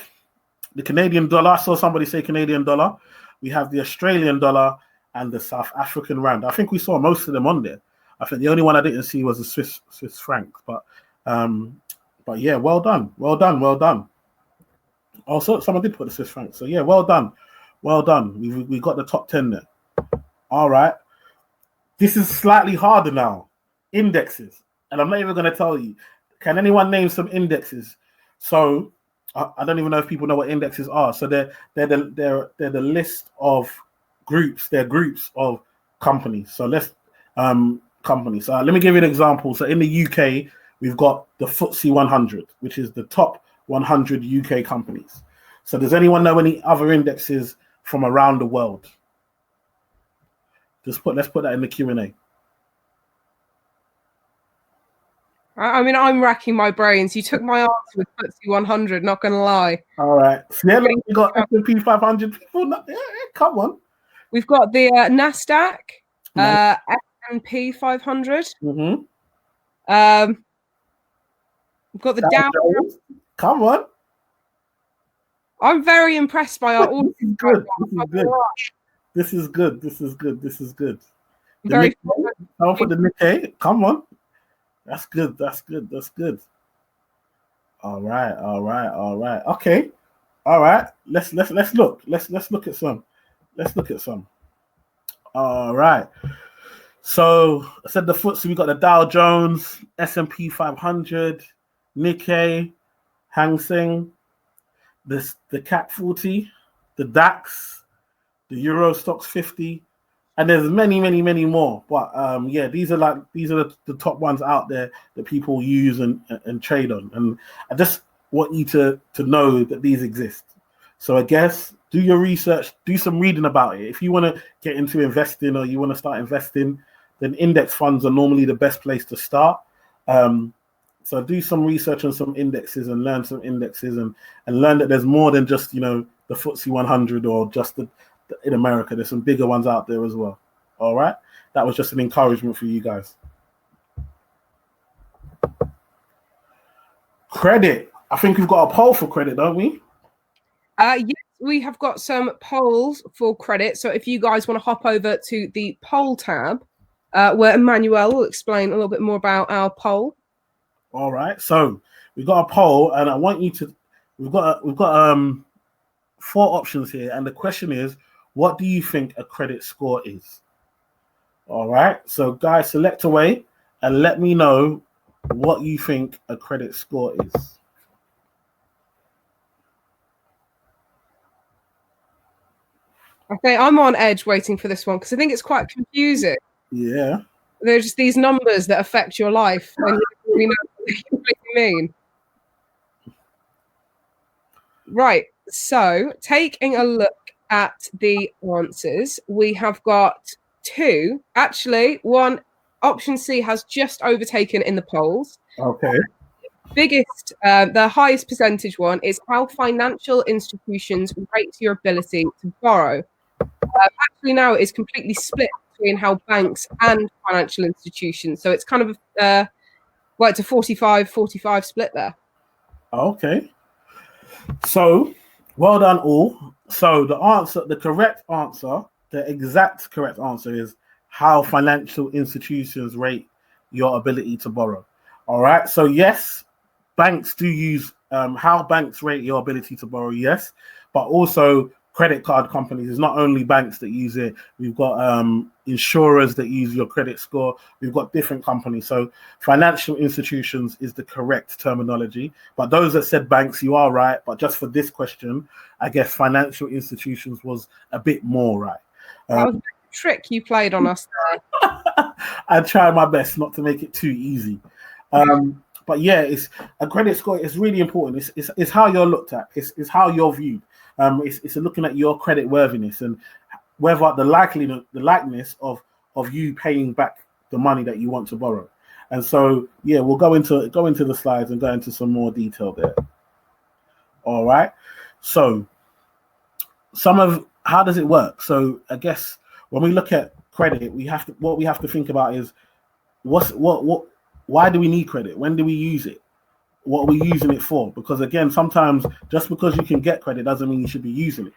the Canadian dollar. I saw somebody say Canadian dollar. We have the Australian dollar and the South African rand. I think we saw most of them on there. I think the only one I didn't see was the Swiss franc. But yeah, well done. Also, someone did put the Swiss franc. So yeah, well done. We got the top 10 there. All right. This is slightly harder now. Indexes. And I'm not even going to tell you. Can anyone name some indexes? So I don't even know if people know what indexes are. So they're the list of groups. They're groups of companies. So companies. So let me give you an example. So in the UK, we've got the FTSE 100, which is the top 100 UK companies. So does anyone know any other indexes from around the world? Let's put that in the Q&A. I mean, I'm racking my brains. You took my answer with FTSE 100, not going to lie. All right. So yeah, look, we got S&P 500 people. Yeah, come on. We've got the NASDAQ, S&P 500. Mm-hmm. We've got the Dow Jones. Come on. I'm very impressed by our audience. This is good. This is good. This is good. This is good. Very. I'll put the Nikkei. Come on. That's good. That's good. That's good. All right. All right. All right. Okay. All right. Let's look. Let's look at some. Let's look at some. All right. So I said the FTSE. We got the Dow Jones, S&P 500, Nikkei, Hang Seng, the CAC 40, the DAX, the Euro Stocks 50, and there's many more. But yeah, these are the top ones out there that people use and trade on. And I just want you to know that these exist. So I guess do your research, do some reading about it. If you want to get into investing or you want to start investing, then index funds are normally the best place to start. So do some research on some indexes and learn some indexes and learn that there's more than just, the FTSE 100 or just in America. There's some bigger ones out there as well. All right. That was just an encouragement for you guys. Credit. I think we've got a poll for credit, don't we? Yes, we have got some polls for credit. So if you guys want to hop over to the poll tab, where Emmanuel will explain a little bit more about our poll. All right. So we've got a poll, and I want you to. We've got 4 options here, and the question is, what do you think a credit score is? All right. So guys, select away and let me know what you think a credit score is. Okay, I'm on edge waiting for this one because I think it's quite confusing. Yeah. There's just these numbers that affect your life, and you don't really know what you mean. Right. So, taking a look at the answers, we have got 2. Actually, one option C has just overtaken in the polls. Okay. The highest percentage one is how financial institutions rate your ability to borrow. Actually, now it is completely split between how banks and financial institutions. So it's kind of it's a 45-45 split there. Okay. So well done all. So the exact correct answer is how financial institutions rate your ability to borrow. All right. So yes, banks do use how banks rate your ability to borrow. Yes, but also credit card companies. It's not only banks that use it. We've got insurers that use your credit score. We've got different companies. So financial institutions is the correct terminology. But those that said banks, you are right. But just for this question, I guess financial institutions was a bit more right. That was a trick you played on us there. I try my best not to make it too easy. But yeah, it's a credit score. It's really important. It's how you're looked at. It's how you're viewed. It's looking at your credit worthiness and whether the likeness of you paying back the money that you want to borrow. And so yeah, we'll go into the slides and go into some more detail there. All right. So how does it work? So I guess when we look at credit, what we have to think about is why do we need credit? When do we use it? What are we using it for? Because again, sometimes just because you can get credit doesn't mean you should be using it.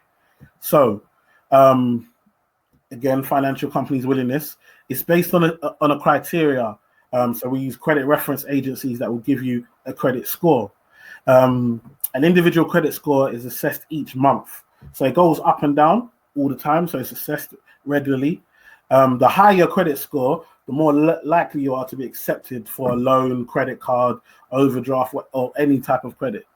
So again, financial companies' willingness is based on a criteria. So we use credit reference agencies that will give you a credit score. An individual credit score is assessed each month. So it goes up and down all the time. So it's assessed regularly. The higher your credit score, the more likely you are to be accepted for a loan, credit card, overdraft, or any type of credit.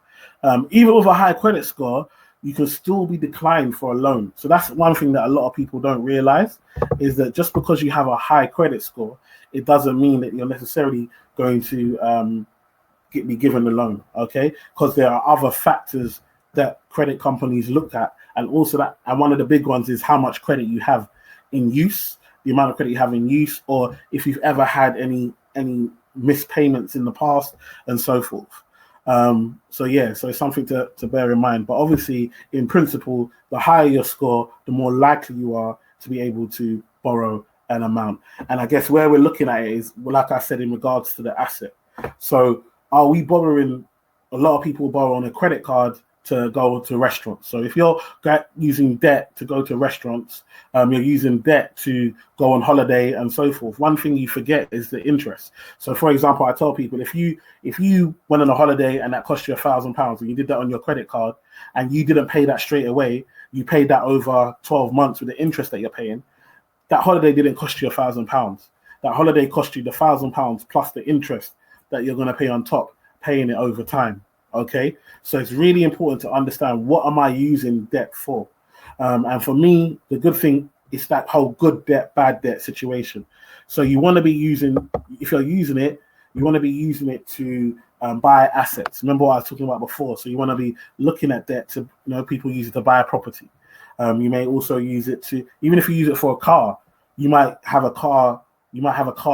Even with a high credit score, you can still be declined for a loan. So that's one thing that a lot of people don't realize, is that just because you have a high credit score, it doesn't mean that you're necessarily going to be given a loan, okay? Because there are other factors that credit companies look at, and one of the big ones is how much credit you have in use. the amount of credit you have in use, or if you've ever had any missed payments in the past, and so forth. So it's something to bear in mind. But obviously, in principle, the higher your score, the more likely you are to be able to borrow an amount. And I guess where we're looking at it is, well, like I said, in regards to the asset. So are we borrowing? A lot of people borrow on a credit card to go to restaurants. So if you're using debt to go to restaurants, you're using debt to go on holiday and so forth. One thing you forget is the interest. So for example, I tell people, if you went on a holiday and that cost you £1,000 and you did that on your credit card and you didn't pay that straight away, you paid that over 12 months with the interest that you're paying, that holiday didn't cost you £1,000. That holiday cost you the £1,000 plus the interest that you're going to pay on top, paying it over time. Okay, so it's really important to understand, what am I using debt for? And for me, the good thing is that whole good debt, bad debt situation. So you want to be using, if you're using it, you want to be using it to buy assets. Remember what I was talking about before. So you want to be looking at debt to, people use it to buy a property. You may also use it to, even if you use it for a car, you might have a car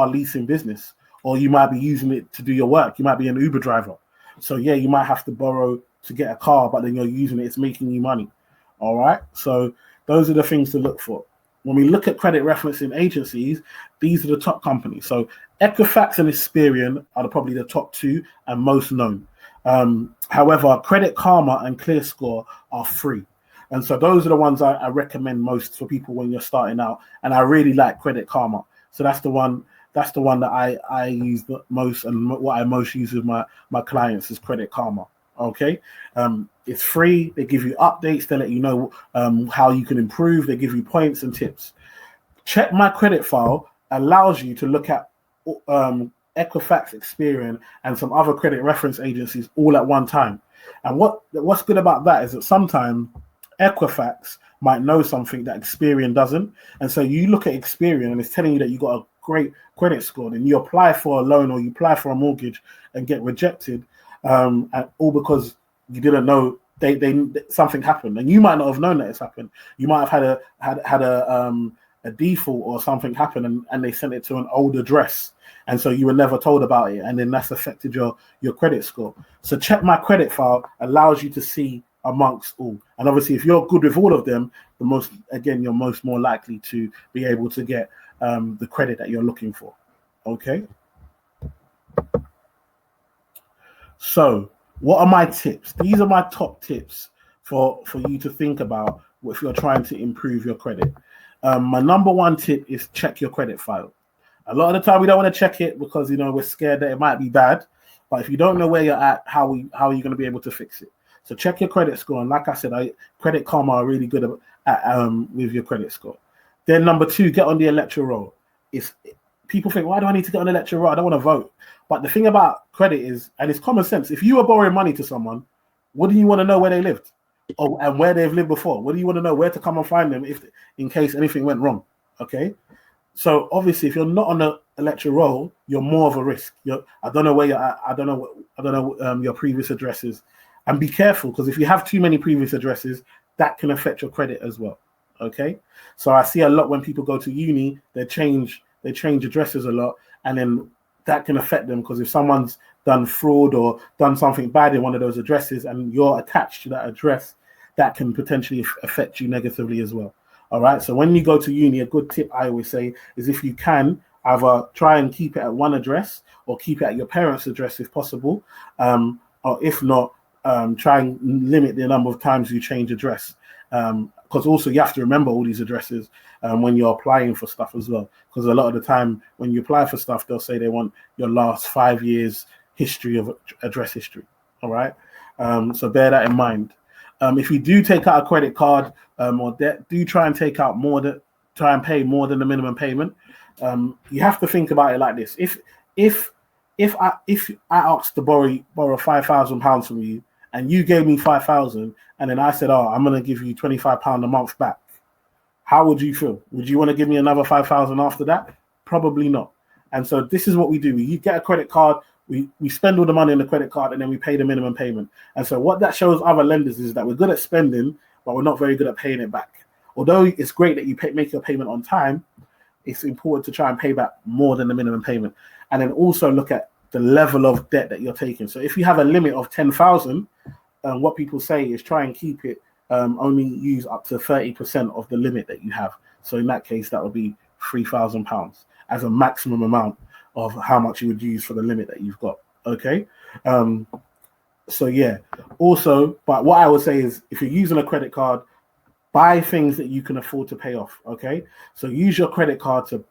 leasing business, or you might be using it to do your work. You might be an Uber driver. So yeah, you might have to borrow to get a car, but then you're using it, it's making you money. All right. So those are the things to look for. When we look at credit referencing agencies, these are the top companies. So Equifax and Experian are probably the top two and most known. However, Credit Karma and ClearScore are free. And so those are the ones I recommend most for people when you're starting out. And I really like Credit Karma. So that's the one that I use the most, and what I most use with my clients is Credit Karma. Okay, it's free. They give you updates. They let you know how you can improve. They give you points and tips. Check My Credit File allows you to look at Equifax, Experian, and some other credit reference agencies all at one time. And what's good about that is that sometimes Equifax might know something that Experian doesn't, and so you look at Experian and it's telling you that you got a great credit score, and you apply for a loan or you apply for a mortgage and get rejected, and all because you didn't know they something happened, and you might not have known that it's happened. You might have had a default or something happen, and they sent it to an old address, and so you were never told about it, and then that's affected your credit score. So Check My Credit File allows you to see amongst all, and obviously if you're good with all of them, you're more likely to be able to get the credit that you're looking for. Okay. So what are my tips? These are my top tips for you to think about if you're trying to improve your credit. My number one tip is check your credit file. A lot of the time we don't want to check it because we're scared that it might be bad. But if you don't know where you're at, how are you going to be able to fix it? So check your credit score. And like I said, Credit Karma are really good at with your credit score. Then number two, get on the electoral roll. People think, why do I need to get on the electoral roll? I don't want to vote. But the thing about credit is, and it's common sense, if you are borrowing money to someone, what do you want to know? Where they lived, and where they've lived before? What do you want to know? Where to come and find them in case anything went wrong? Okay. So obviously, if you're not on the electoral roll, you're more of a risk. I don't know where you're at. I don't know your previous addresses. And be careful, because if you have too many previous addresses, that can affect your credit as well. Okay, so I see a lot when people go to uni, they change addresses a lot, and then that can affect them, because if someone's done fraud or done something bad in one of those addresses and you're attached to that address, that can potentially affect you negatively as well. All right, so when you go to uni, a good tip I always say is, if you can, either try and keep it at one address or keep it at your parents' address if possible, or if not, try and limit the number of times you change address, because also you have to remember all these addresses when you're applying for stuff as well, because a lot of the time when you apply for stuff, they'll say they want your last 5 years history of address history. All right, so bear that in mind. If you do take out a credit card or debt, do try and take out try and pay more than the minimum payment. You have to think about it like this: if I asked to borrow £5,000 from you, and you gave me 5,000, and then I said, I'm going to give you £25 a month back, how would you feel? Would you want to give me another 5,000 after that? Probably not. And so this is what we do. You get a credit card, we spend all the money on the credit card, and then we pay the minimum payment. And so what that shows other lenders is that we're good at spending, but we're not very good at paying it back. Although it's great that you make your payment on time, it's important to try and pay back more than the minimum payment. And then also look at the level of debt that you're taking. So if you have a limit of 10,000, what people say is try and keep it, only use up to 30% of the limit that you have. So in that case, that would be £3,000 as a maximum amount of how much you would use for the limit that you've got. Okay. So yeah, also, but what I would say is if you're using a credit card, buy things that you can afford to pay off. Okay. So use your credit card to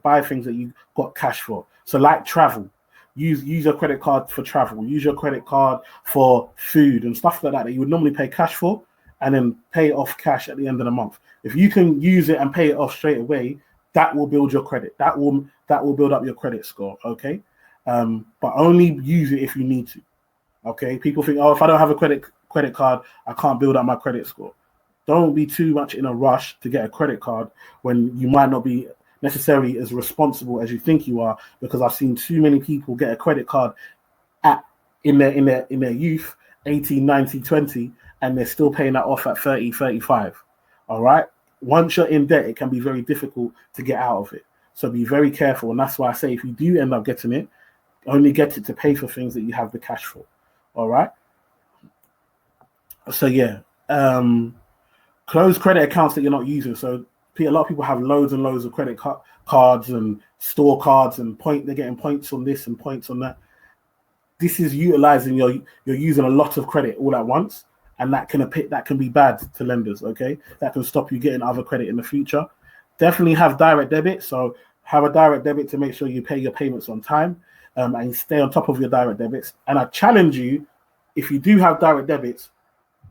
buy things that you got cash for. So like travel, use your credit card for travel, use your credit card for food and stuff like that you would normally pay cash for, and then pay off cash at the end of the month. If you can use it and pay it off straight away, that will build your credit. That will build up your credit score. Okay. But only use it if you need to. Okay. People think, oh, if I don't have a credit card, I can't build up my credit score. Don't be too much in a rush to get a credit card when you might not be necessarily as responsible as you think you are, because I've seen too many people get a credit card in their youth, 18, 19, 20, and they're still paying that off at 30, 35. All right. Once you're in debt, it can be very difficult to get out of it. So be very careful. And that's why I say if you do end up getting it, only get it to pay for things that you have the cash for. All right. So yeah, close credit accounts that you're not using. So a lot of people have loads and loads of credit cards and store cards and they're getting points on this and points on that. This is utilizing you're using a lot of credit all at once, and that can be bad to lenders. Okay, that can stop you getting other credit in the future. Definitely have direct debit. So have a direct debit to make sure you pay your payments on time, and stay on top of your direct debits. And I challenge you, if you do have direct debits,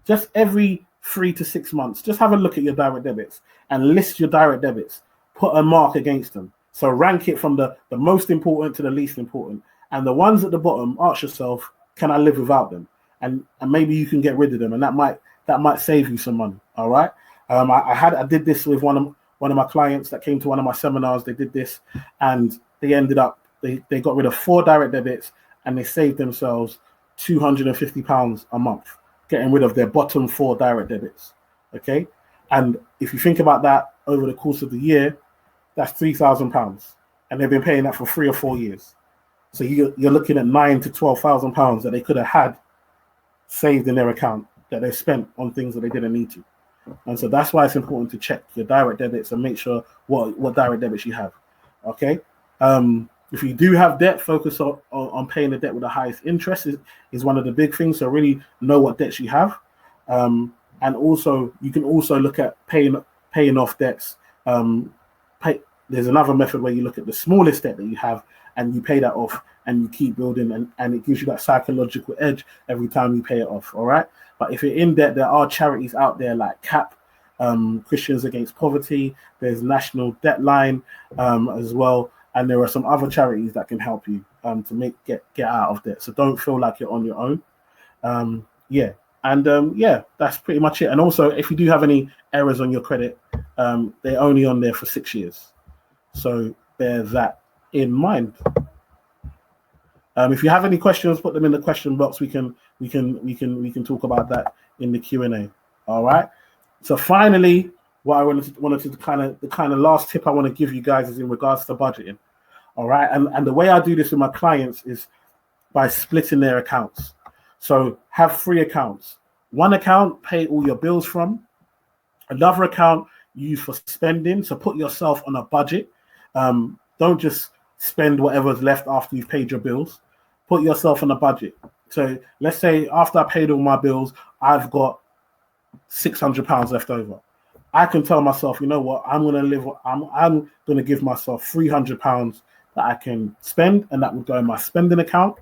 just every 3 to 6 months, just have a look at your direct debits and list your direct debits. Put a mark against them. So rank it from the most important to the least important. And the ones at the bottom, ask yourself, can I live without them? And maybe you can get rid of them, and that might save you some money. All right. I did this with one of my clients that came to one of my seminars. They did this, and they ended up they got rid of 4 direct debits, and they saved themselves £250 a month, getting rid of their bottom 4 direct debits. Okay. And if you think about that over the course of the year, that's £3,000, and they've been paying that for 3 or 4 years. So you're looking at £9,000 to £12,000 that they could have had saved in their account that they spent on things that they didn't need to. And so that's why it's important to check your direct debits and make sure what direct debits you have. Okay. If you do have debt, focus on paying the debt with the highest interest is one of the big things. So really know what debts you have. And also you can also look at paying off debts. There's another method where you look at the smallest debt that you have and you pay that off, and you keep building, and it gives you that psychological edge every time you pay it off. All right. But if you're in debt, there are charities out there like CAP, Christians Against Poverty. There's National Debt Line as well. And there are some other charities that can help you to get out of debt. So don't feel like you're on your own. Yeah. And yeah, that's pretty much it. And also, if you do have any errors on your credit, they're only on there for 6 years. So bear that in mind. If you have any questions, put them in the question box. We can talk about that in the Q&A. All right. So finally, what I wanted to the kind of last tip I want to give you guys is in regards to budgeting. All right. And the way I do this with my clients is by splitting their accounts. So have 3 accounts. One account, pay all your bills from. Another account, use for spending. So put yourself on a budget. Don't just spend whatever's left after you've paid your bills. Put yourself on a budget. So let's say after I paid all my bills, I've got £600 left over. I can tell myself, you know what, I'm going to give myself £300 that I can spend, and that will go in my spending account,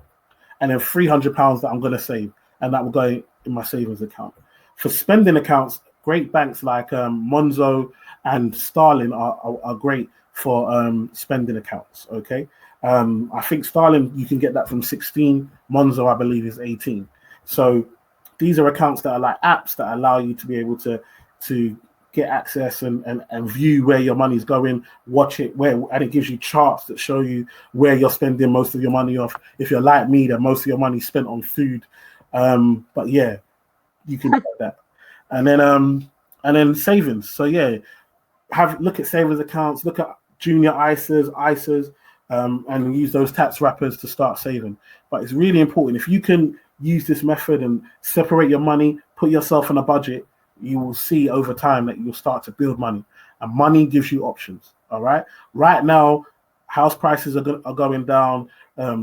and then £300 that I'm going to save, and that will go in my savings account. For spending accounts, great banks like Monzo and Starling are great for spending accounts. Okay. I think Starling, you can get that from 16. Monzo, I believe, is 18. So these are accounts that are like apps that allow you to be able to get access and view where your money's going, watch it and it gives you charts that show you where you're spending most of your money off. If you're like me, that most of your money spent on food. But yeah, you can do that. And then savings. So yeah, look at savings accounts, look at junior ISAs, and use those tax wrappers to start saving. But it's really important. If you can use this method and separate your money, put yourself on a budget, you will see over time that you'll start to build money. And money gives you options. All right. Right now, house prices are going down,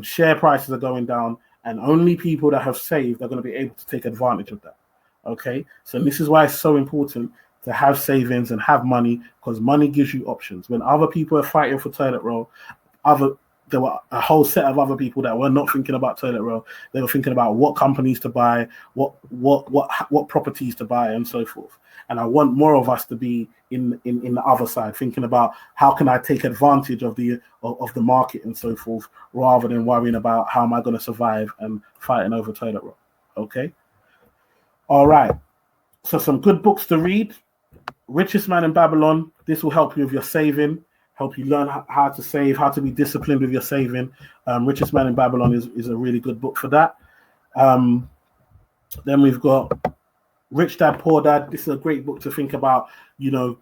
share prices are going down, and only people that have saved are going to be able to take advantage of that. Okay. So this is why it's so important to have savings and have money, because money gives you options. When other people are fighting for toilet roll, there were a whole set of other people that were not thinking about toilet roll. They were thinking about what companies to buy, what properties to buy, and so forth. And I want more of us to be in the other side, thinking about how can I take advantage of the market and so forth, rather than worrying about how am I going to survive and fighting over toilet roll. Okay. All right. So some good books to read. Richest Man in Babylon. This will help you with your saving, help you learn how to save, how to be disciplined with your saving. Richest Man in Babylon is a really good book for that. Then we've got Rich Dad, Poor Dad. This is a great book to think about,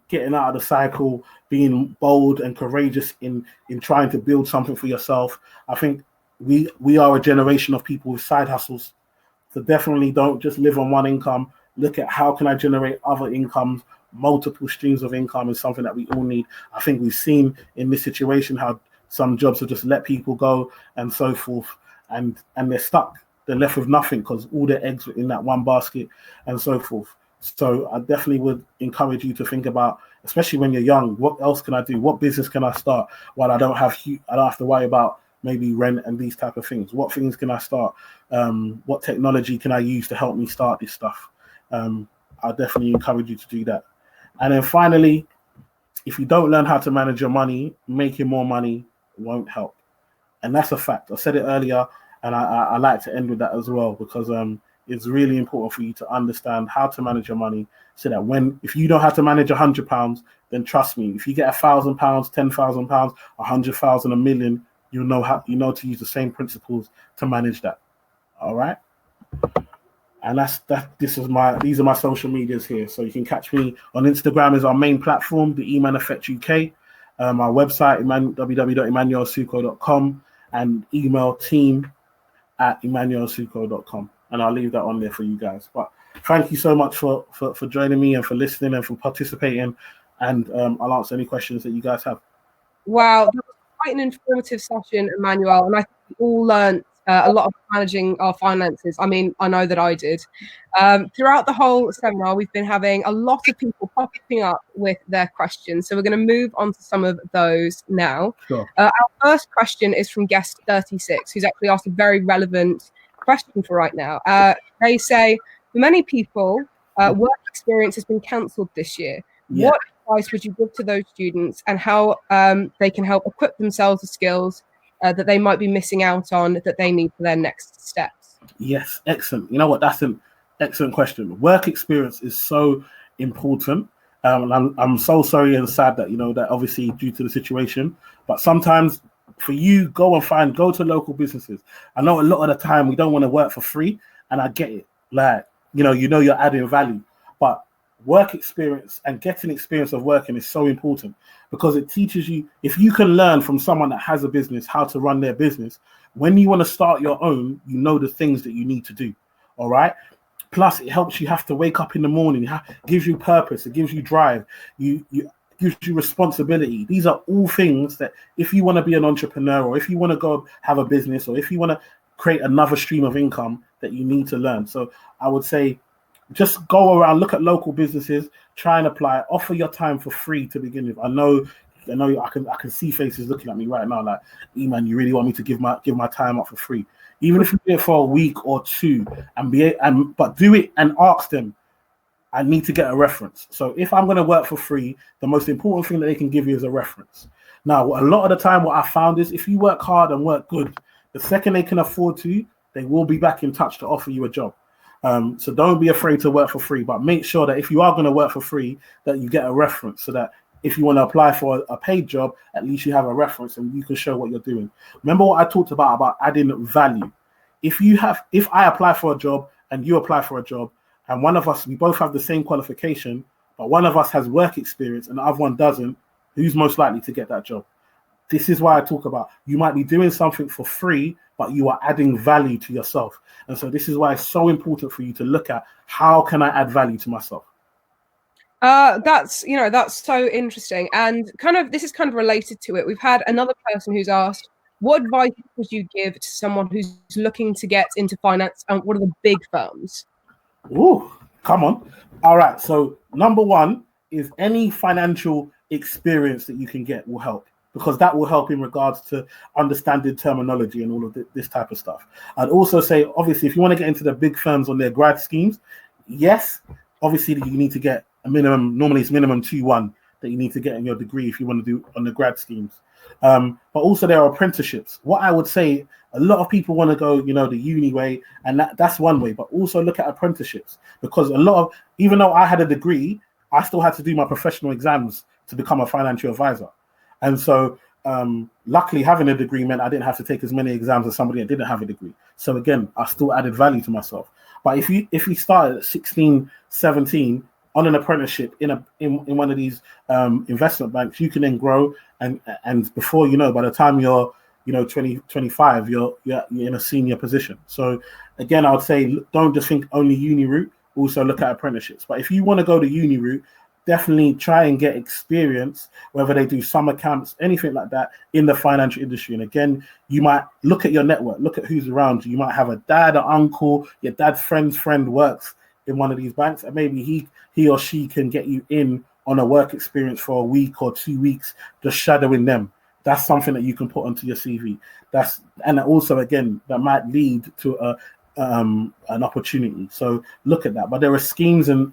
getting out of the cycle, being bold and courageous in trying to build something for yourself. I think we are a generation of people with side hustles. So definitely don't just live on one income. Look at how can I generate other incomes. Multiple streams of income is something that we all need. I think we've seen in this situation how some jobs have just let people go and so forth, and they're stuck. They're left with nothing because all their eggs are in that one basket and so forth. So I definitely would encourage you to think about, especially when you're young, what else can I do? What business can I start while I don't have to worry about maybe rent and these type of things? What things can I start? What technology can I use to help me start this stuff? I'll definitely encourage you to do that. And then finally, if you don't learn how to manage your money, making more money won't help. And that's a fact. I said it earlier, and I like to end with that as well, because it's really important for you to understand how to manage your money, so that if you know how to manage £100, then trust me, if you get £1,000, £10,000, 100,000, £1 million, you know to use the same principles to manage that. All right. And these are my social medias here. So you can catch me on Instagram is our main platform, the E-Man Effect UK. Our website, www.emmanuelasuquo.com, and email team@emmanuelasuquo.com. And I'll leave that on there for you guys. But thank you so much for joining me and for listening and for participating. And I'll answer any questions that you guys have. Wow, that was quite an informative session, Emmanuel. And I think we all learned a lot of managing our finances. I mean, I know that I did. Throughout the whole seminar, we've been having a lot of people popping up with their questions. So we're going to move on to some of those now. Sure. Our first question is from guest 36, who's actually asked a very relevant question for right now. They say, for many people, work experience has been cancelled this year. Yeah. What advice would you give to those students, and how they can help equip themselves with skills that they might be missing out on that they need for their next steps? Yes, excellent. You know what? That's an excellent question. Work experience is so important. And I'm so sorry and sad that, that obviously due to the situation, but sometimes for you, go to local businesses. I know a lot of the time we don't want to work for free, and I get it. Like, you're adding value, but work experience and getting experience of working is so important, because it teaches you, if you can learn from someone that has a business how to run their business, when you want to start your own, you know the things that you need to do. All right. Plus, it helps you have to wake up in the morning. It gives you purpose. It gives you drive. You gives you responsibility. These are all things that if you want to be an entrepreneur, or if you want to go have a business, or if you want to create another stream of income, that you need to learn. So I would say, just go around, look at local businesses, try and apply, offer your time for free to begin with. I know I can see faces looking at me right now like, E-Man, you really want me to give my time up for free? Even if you do it for a week or two, but do it and ask them, I need to get a reference. So if I'm going to work for free, the most important thing that they can give you is a reference. Now, a lot of the time what I found is, if you work hard and work good, the second they can afford to, they will be back in touch to offer you a job. So don't be afraid to work for free, but make sure that if you are going to work for free, that you get a reference, so that if you want to apply for a paid job, at least you have a reference and you can show what you're doing. Remember what I talked about adding value. If I apply for a job and you apply for a job, and we both have the same qualification, but one of us has work experience and the other one doesn't, Who's most likely to get that job? This is why I talk about you might be doing something for free, but you are adding value to yourself. And so this is why it's so important for you to look at how can I add value to myself? That's so interesting, and this is kind of related to it. We've had another person who's asked, what advice would you give to someone who's looking to get into finance, and what are the big firms? Ooh, come on. All right. So number one is any financial experience that you can get will help, because that will help in regards to understanding terminology and all of this type of stuff. I'd also say, obviously, if you want to get into the big firms on their grad schemes, yes, obviously you need to get a minimum. Normally it's minimum 2-1 that you need to get in your degree if you want to do on the grad schemes. But also there are apprenticeships. What I would say, a lot of people want to go, the uni way, and that's one way, but also look at apprenticeships, because even though I had a degree, I still had to do my professional exams to become a financial advisor. And so luckily having a degree meant I didn't have to take as many exams as somebody that didn't have a degree. So again, I still added value to myself. But if you started at 16, 17 on an apprenticeship in one of these investment banks, you can then grow, and before you know, by the time you're 20, 25, you're in a senior position. So again, I would say don't just think only uni route, also look at apprenticeships. But if you want to go the uni route, definitely try and get experience, whether they do summer camps, anything like that in the financial industry. And again, you might look at your network, look at who's around you. You might have a dad, an uncle, your dad's friend's friend works in one of these banks, and maybe he or she can get you in on a work experience for a week or 2 weeks, just shadowing them. That's something that you can put onto your CV. And also again, that might lead to an opportunity. So look at that. But there are schemes and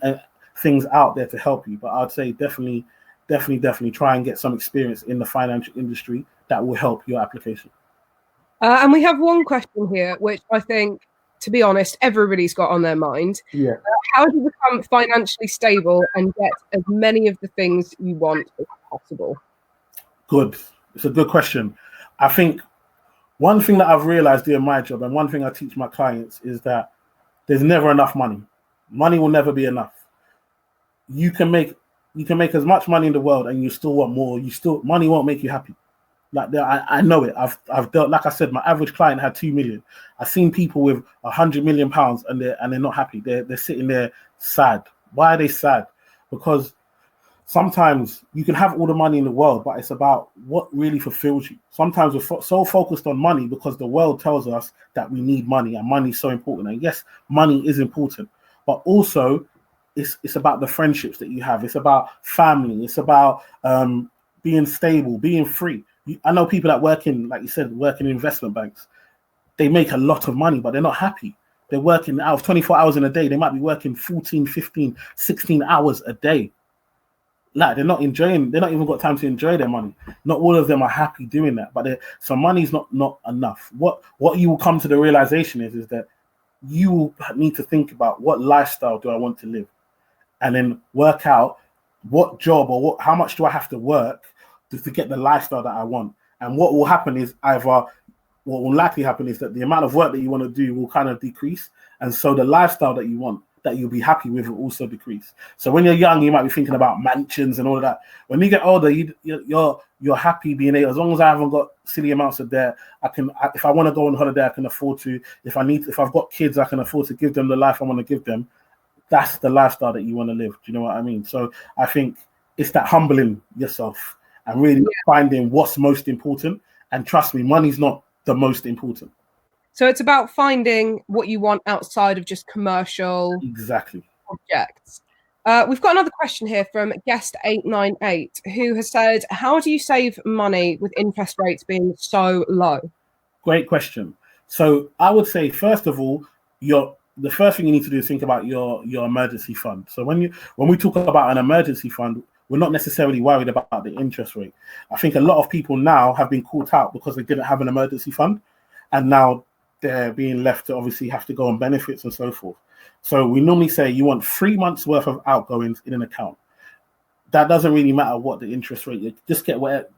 things out there to help you. But I'd say definitely try and get some experience in the financial industry that will help your application. And we have one question here, which I think, to be honest, everybody's got on their mind. Yeah. How do you become financially stable and get as many of the things you want as possible? Good. It's a good question. I think one thing that I've realized doing my job, and one thing I teach my clients, is that there's never enough money. Money will never be enough. You can make as much money in the world and you still want more. Money won't make you happy. Like I know it. I've dealt, like I said, my average client had 2 million. I've seen people with 100 million pounds and they're not happy. They're sitting there sad. Why are they sad? Because sometimes you can have all the money in the world, but it's about what really fulfills you. Sometimes we're so focused on money because the world tells us that we need money and money is so important. And yes, money is important, but also it's about the friendships that you have. It's about family. It's about being stable, being free. I know people that work in, like you said, work in investment banks. They make a lot of money, but they're not happy. They're working out of 24 hours in a day. They might be working 14, 15, 16 hours a day. Like they're not even got time to enjoy their money. Not all of them are happy doing that, but so money's not enough. What you will come to the realization is that you need to think about what lifestyle do I want to live, and then work out what job or how much do I have to work to get the lifestyle that I want. And what will happen is what will likely happen is that the amount of work that you want to do will kind of decrease, and so the lifestyle that you want, that you'll be happy with, will also decrease. So when you're young, you might be thinking about mansions and all of that. When you get older, you're happy being able, as long as I haven't got silly amounts of debt, if I want to go on holiday, I can afford to. If I've got kids, I can afford to give them the life I want to give them. That's the lifestyle that you want to live. Do you know what I mean? So I think it's that humbling yourself and really finding what's most important. And trust me, money's not the most important. So it's about finding what you want outside of just commercial objects. We've got another question here from guest 898, who has said, how do you save money with interest rates being so low? Great question. So I would say, first of all, the first thing you need to do is think about your emergency fund. So when we talk about an emergency fund, we're not necessarily worried about the interest rate. I think a lot of people now have been caught out because they didn't have an emergency fund, and now they're being left to obviously have to go on benefits and so forth. So we normally say you want 3 months worth of outgoings in an account. That doesn't really matter what the interest rate. You just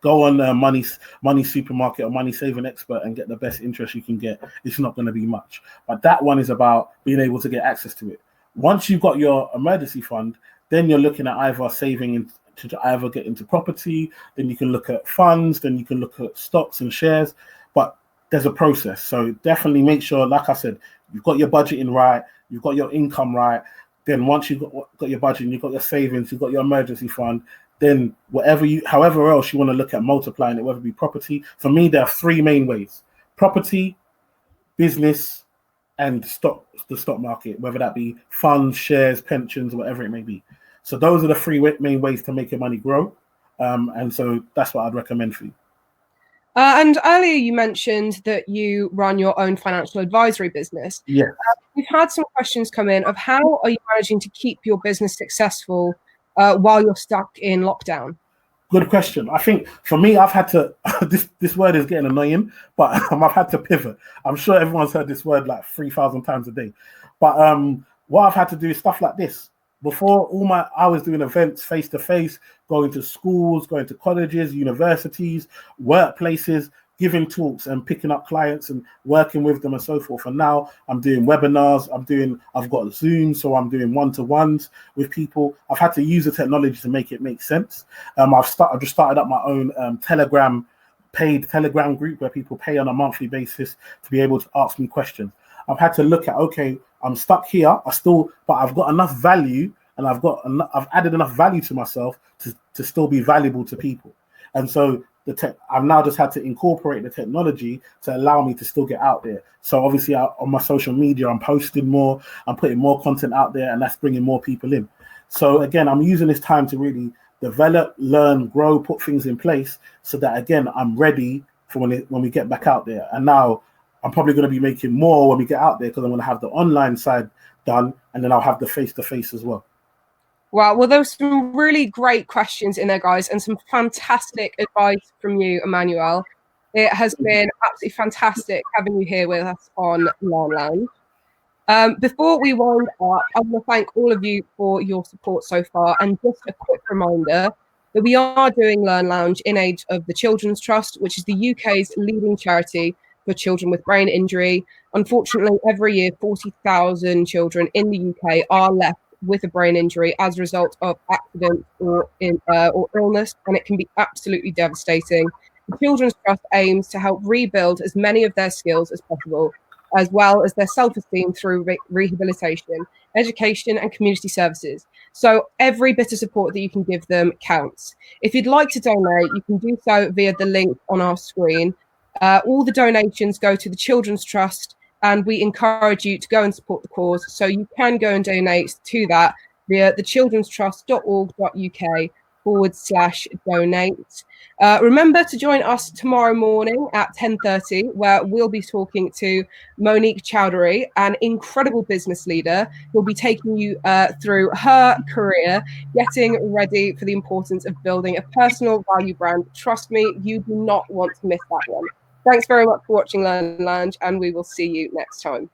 go on Money Supermarket or Money Saving Expert and get the best interest you can get. It's not going to be much, but that one is about being able to get access to it. Once you've got your emergency fund, then you're looking at either saving to either get into property, then you can look at funds, then you can look at stocks and shares. But there's a process. So definitely make sure, like I said, you've got your budgeting right, you've got your income right. Then once you've got your budget, you've got your savings, you've got your emergency fund, then however else you want to look at multiplying it, whether it be property. For me, there are three main ways: property, business, and the stock market, whether that be funds, shares, pensions, whatever it may be. So those are the three main ways to make your money grow. And so that's what I'd recommend for you. And earlier you mentioned that you run your own financial advisory business. Yeah. We've had some questions come in of how are you managing to keep your business successful while you're stuck in lockdown? Good question. I think for me, I've had to, this word is getting annoying, but I've had to pivot. I'm sure everyone's heard this word like 3,000 times a day. But what I've had to do is stuff like this. Before, I was doing events face-to-face, going to schools, going to colleges, universities, workplaces, giving talks and picking up clients and working with them and so forth. And now I'm doing webinars. I've got Zoom, so I'm doing one-to-ones with people. I've had to use the technology to make it make sense. I've just started up my own paid Telegram group where people pay on a monthly basis to be able to ask me questions. I've had to look at, okay, I'm stuck here. But I've got enough value, and I've added enough value to myself to still be valuable to people. And so I've now just had to incorporate the technology to allow me to still get out there. So obviously on my social media, I'm posting more, I'm putting more content out there, and that's bringing more people in. So again, I'm using this time to really develop, learn, grow, put things in place so that, again, I'm ready for when we get back out there. And now I'm probably going to be making more when we get out there because I'm going to have the online side done, and then I'll have the face-to-face as well. Wow. Well, there were some really great questions in there, guys, and some fantastic advice from you, Emmanuel. It has been absolutely fantastic having you here with us on Learn Lounge. Before we wind up, I want to thank all of you for your support so far. And just a quick reminder that we are doing Learn Lounge in aid of the Children's Trust, which is the UK's leading charity for children with brain injury. Unfortunately, every year, 40,000 children in the UK are left with a brain injury as a result of accident or illness, and it can be absolutely devastating. The Children's Trust aims to help rebuild as many of their skills as possible, as well as their self-esteem through rehabilitation, education, and community services. So every bit of support that you can give them counts. If you'd like to donate, you can do so via the link on our screen. All the donations go to the Children's Trust, and we encourage you to go and support the cause. So you can go and donate to that via thechildrenstrust.org.uk/donate. Remember to join us tomorrow morning at 10:30, where we'll be talking to Monique Chowdhury, an incredible business leader who'll be taking you through her career, getting ready for the importance of building a personal value brand. Trust me, you do not want to miss that one. Thanks very much for watching Learn Lounge, and we will see you next time.